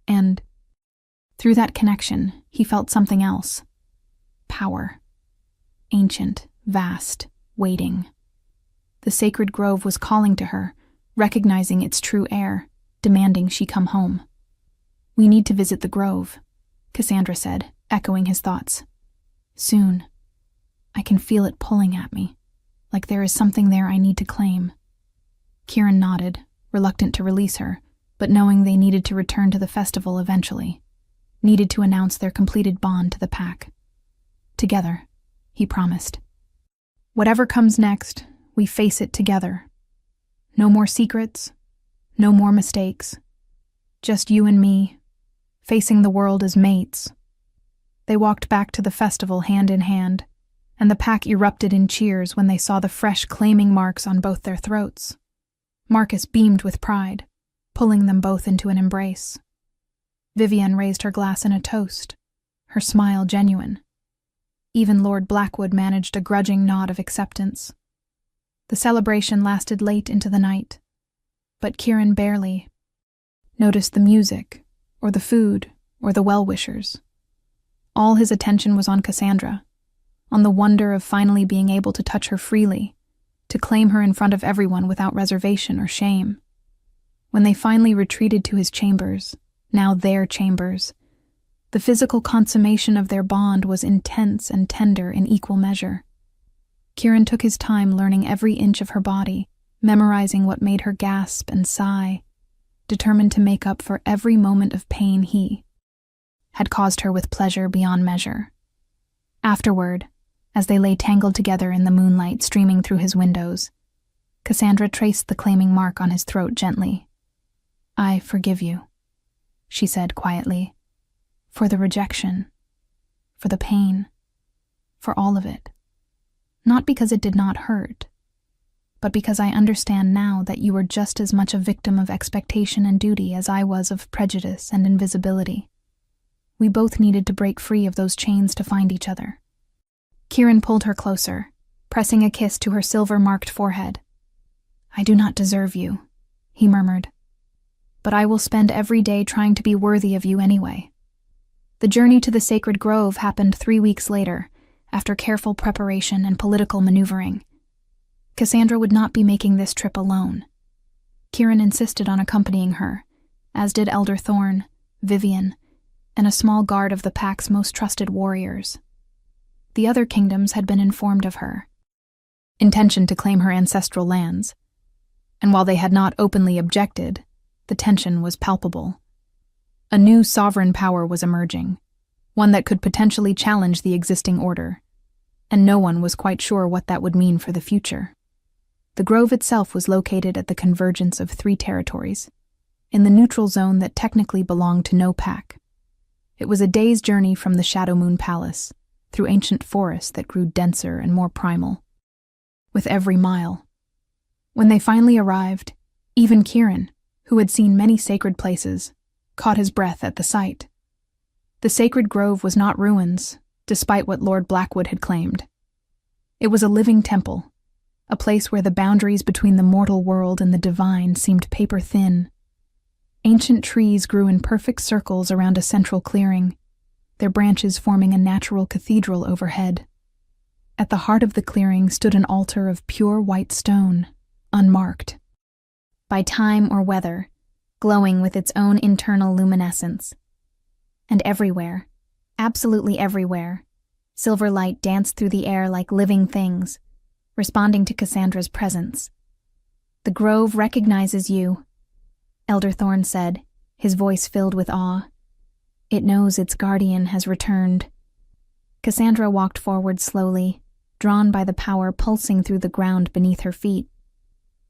And through that connection, he felt something else. Power. Ancient, vast, waiting. The sacred grove was calling to her, recognizing its true heir, demanding she come home. "We need to visit the grove," Cassandra said, echoing his thoughts. "Soon. I can feel it pulling at me, like there is something there I need to claim." Kieran nodded, reluctant to release her, but knowing they needed to return to the festival eventually, needed to announce their completed bond to the pack. "Together," he promised. "Whatever comes next, we face it together. No more secrets, no more mistakes. Just you and me, facing the world as mates." They walked back to the festival hand in hand, and the pack erupted in cheers when they saw the fresh claiming marks on both their throats. Marcus beamed with pride, pulling them both into an embrace. Vivienne raised her glass in a toast, her smile genuine. Even Lord Blackwood managed a grudging nod of acceptance. The celebration lasted late into the night, but Kieran barely noticed the music, or the food, or the well-wishers. All his attention was on Cassandra, on the wonder of finally being able to touch her freely, to claim her in front of everyone without reservation or shame. When they finally retreated to his chambers, now their chambers, the physical consummation of their bond was intense and tender in equal measure. Kieran took his time learning every inch of her body, memorizing what made her gasp and sigh, determined to make up for every moment of pain he had caused her with pleasure beyond measure. Afterward, as they lay tangled together in the moonlight streaming through his windows, Cassandra traced the claiming mark on his throat gently. "I forgive you," she said quietly, "for the rejection, for the pain, for all of it. not because it did not hurt, but because I understand now that you were just as much a victim of expectation and duty as I was of prejudice and invisibility. We both needed to break free of those chains to find each other." Kieran pulled her closer, pressing a kiss to her silver-marked forehead. "I do not deserve you," he murmured, "but I will spend every day trying to be worthy of you anyway." The journey to the sacred grove happened 3 weeks later, after careful preparation and political maneuvering. Cassandra would not be making this trip alone. Kieran insisted on accompanying her, as did Elder Thorn, Vivian, and a small guard of the pack's most trusted warriors. The other kingdoms had been informed of her intention to claim her ancestral lands, and while they had not openly objected, the tension was palpable. A new sovereign power was emerging, one that could potentially challenge the existing order, and no one was quite sure what that would mean for the future. The grove itself was located at the convergence of 3 territories, in the neutral zone that technically belonged to no pack. It was a day's journey from the Shadow Moon Palace, through ancient forests that grew denser and more primal, with every mile. When they finally arrived, even Kieran, who had seen many sacred places, caught his breath at the sight. The sacred grove was not ruins, despite what Lord Blackwood had claimed. It was a living temple, a place where the boundaries between the mortal world and the divine seemed paper-thin. Ancient trees grew in perfect circles around a central clearing, their branches forming a natural cathedral overhead. At the heart of the clearing stood an altar of pure white stone, unmarked by time or weather, glowing with its own internal luminescence. And everywhere, absolutely everywhere, silver light danced through the air like living things, responding to Cassandra's presence. "The grove recognizes you," Elder Thorn said, his voice filled with awe. "It knows its guardian has returned." Cassandra walked forward slowly, drawn by the power pulsing through the ground beneath her feet.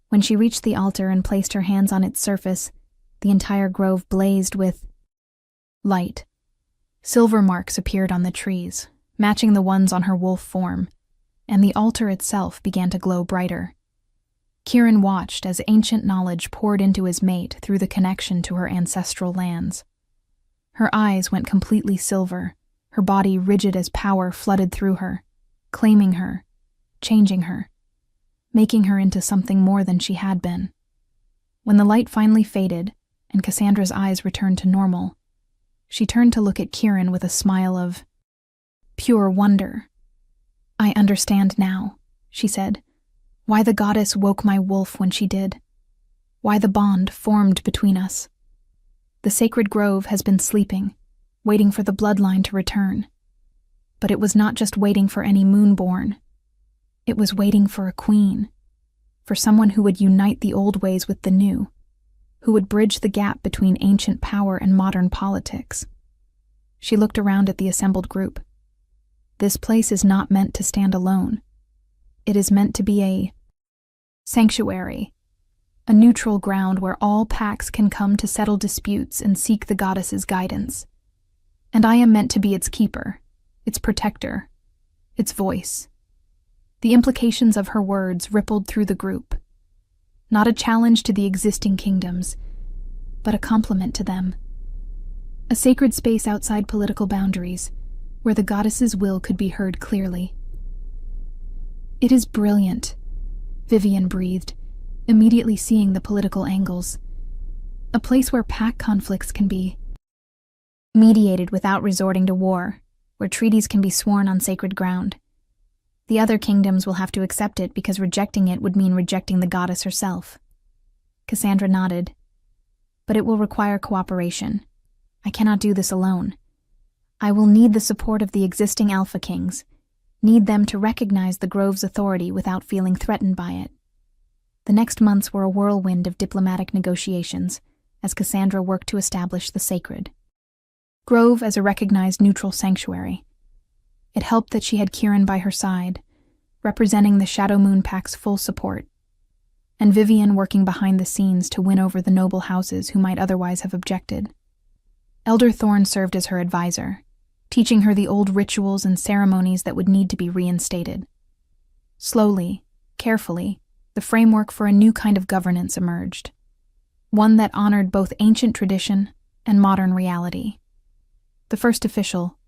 When she reached the altar and placed her hands on its surface, the entire grove blazed with light. Silver marks appeared on the trees, matching the ones on her wolf form, and the altar itself began to glow brighter. Kieran watched as ancient knowledge poured into his mate through the connection to her ancestral lands. Her eyes went completely silver, her body rigid as power flooded through her, claiming her, changing her, making her into something more than she had been. When the light finally faded and Cassandra's eyes returned to normal, she turned to look at Kieran with a smile of pure wonder. "I understand now," she said, "why the goddess woke my wolf when she did, why the bond formed between us. The sacred grove has been sleeping, waiting for the bloodline to return. But it was not just waiting for any moonborn. It was waiting for a queen, for someone who would unite the old ways with the new, who would bridge the gap between ancient power and modern politics." She looked around at the assembled group. "This place is not meant to stand alone. It is meant to be a sanctuary, a neutral ground where all packs can come to settle disputes and seek the goddess's guidance. And I am meant to be its keeper, its protector, its voice." The implications of her words rippled through the group. Not a challenge to the existing kingdoms, but a compliment to them. A sacred space outside political boundaries, where the goddess's will could be heard clearly. "It is brilliant," Vivian breathed, immediately seeing the political angles. "A place where pack conflicts can be mediated without resorting to war, where treaties can be sworn on sacred ground. The other kingdoms will have to accept it because rejecting it would mean rejecting the goddess herself." Cassandra nodded. "But it will require cooperation. I cannot do this alone. I will need the support of the existing Alpha Kings, need them to recognize the Grove's authority without feeling threatened by it." The next months were a whirlwind of diplomatic negotiations as Cassandra worked to establish the sacred Grove as a recognized neutral sanctuary. It helped that she had Kieran by her side, representing the Shadow Moon Pack's full support, and Vivian working behind the scenes to win over the noble houses who might otherwise have objected. Elder Thorn served as her advisor, teaching her the old rituals and ceremonies that would need to be reinstated. Slowly, carefully, the framework for a new kind of governance emerged, one that honored both ancient tradition and modern reality. The first official,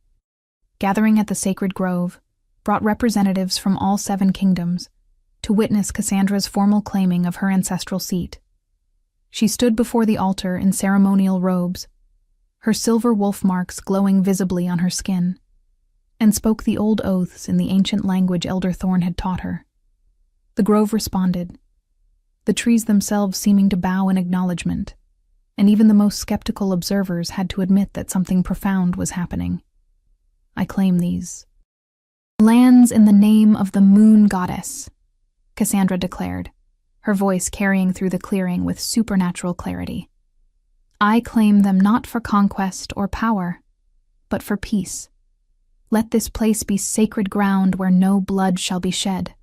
gathering at the sacred grove, brought representatives from all 7 kingdoms to witness Cassandra's formal claiming of her ancestral seat. She stood before the altar in ceremonial robes, her silver wolf marks glowing visibly on her skin, and spoke the old oaths in the ancient language Elder Thorn had taught her. The grove responded, the trees themselves seeming to bow in acknowledgement, and even the most skeptical observers had to admit that something profound was happening. I claim these lands in the name of the moon goddess, Cassandra declared, her voice carrying through the clearing with supernatural clarity. I claim them not for conquest or power, but for peace. Let this place be sacred ground where no blood shall be shed,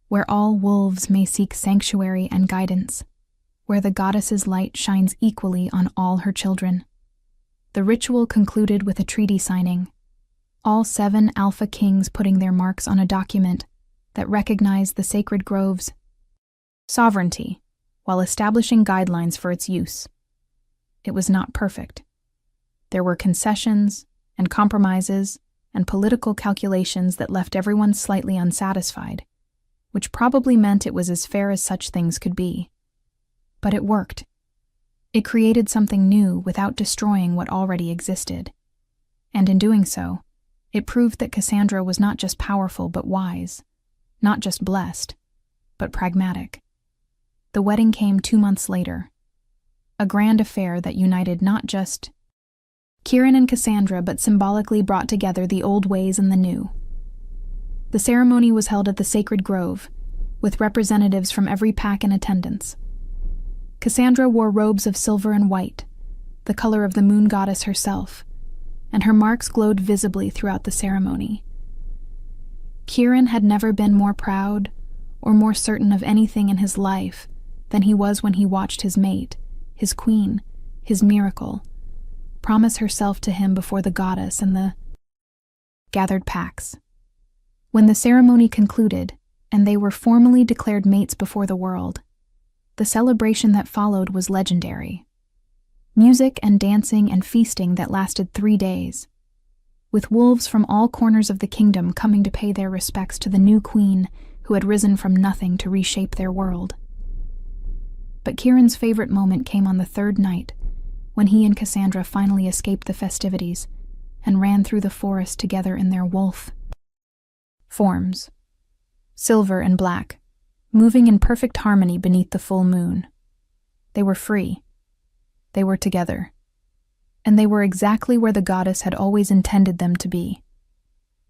where all wolves may seek sanctuary and guidance, where the goddess's light shines equally on all her children. The ritual concluded with a treaty signing, all 7 Alpha Kings putting their marks on a document that recognized the sacred grove's sovereignty while establishing guidelines for its use. It was not perfect. There were concessions and compromises and political calculations that left everyone slightly unsatisfied, which probably meant it was as fair as such things could be. But it worked. It created something new without destroying what already existed. And in doing so, it proved that Cassandra was not just powerful but wise, not just blessed, but pragmatic. The wedding came 2 months later, a grand affair that united not just Kieran and Cassandra but symbolically brought together the old ways and the new. The ceremony was held at the sacred grove, with representatives from every pack in attendance. Cassandra wore robes of silver and white, the color of the moon goddess herself, and her marks glowed visibly throughout the ceremony. Kieran had never been more proud or more certain of anything in his life than he was when he watched his mate, his queen, his miracle, promise herself to him before the goddess and the gathered packs. When the ceremony concluded, and they were formally declared mates before the world, the celebration that followed was legendary. Music and dancing and feasting that lasted 3 days, with wolves from all corners of the kingdom coming to pay their respects to the new queen who had risen from nothing to reshape their world. But Kieran's favorite moment came on the 3rd night, when he and Cassandra finally escaped the festivities and ran through the forest together in their wolf forms, silver and black, moving in perfect harmony beneath the full moon. They were free. They were together. And they were exactly where the goddess had always intended them to be.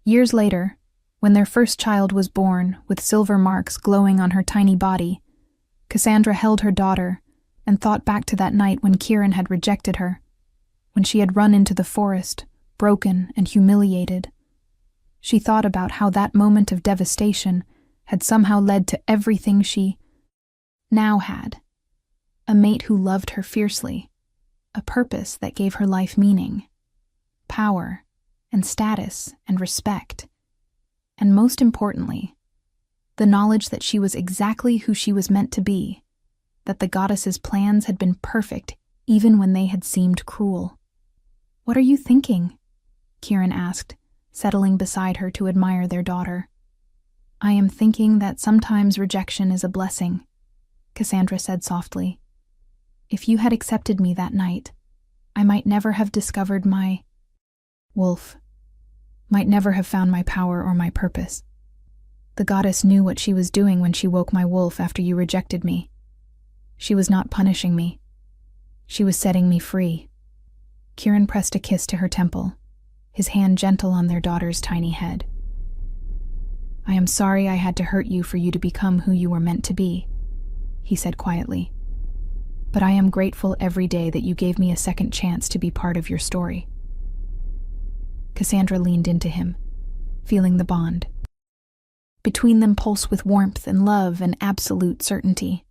Years later, when their first child was born with silver marks glowing on her tiny body, Cassandra held her daughter and thought back to that night when Kieran had rejected her, when she had run into the forest, broken and humiliated. She thought about how that moment of devastation had somehow led to everything she now had. A mate who loved her fiercely, a purpose that gave her life meaning, power and status and respect, and most importantly, the knowledge that she was exactly who she was meant to be, that the goddess's plans had been perfect even when they had seemed cruel. "What are you thinking?" Kieran asked, settling beside her to admire their daughter. "I am thinking that sometimes rejection is a blessing," Cassandra said softly. "If you had accepted me that night, I might never have discovered my wolf, might never have found my power or my purpose. The goddess knew what she was doing when she woke my wolf after you rejected me. She was not punishing me. She was setting me free." Kieran pressed a kiss to her temple, his hand gentle on their daughter's tiny head. "I am sorry I had to hurt you for you to become who you were meant to be," he said quietly. "But I am grateful every day that you gave me a second chance to be part of your story." Cassandra leaned into him, feeling the bond between them pulse with warmth and love and absolute certainty.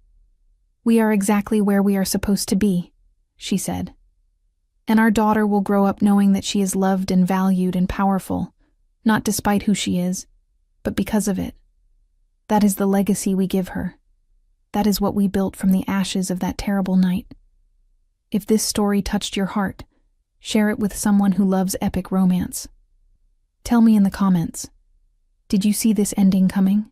"We are exactly where we are supposed to be," she said. "And our daughter will grow up knowing that she is loved and valued and powerful, not despite who she is, but because of it. That is the legacy we give her. That is what we built from the ashes of that terrible night. If this story touched your heart, share it with someone who loves epic romance. Tell me in the comments, did you see this ending coming?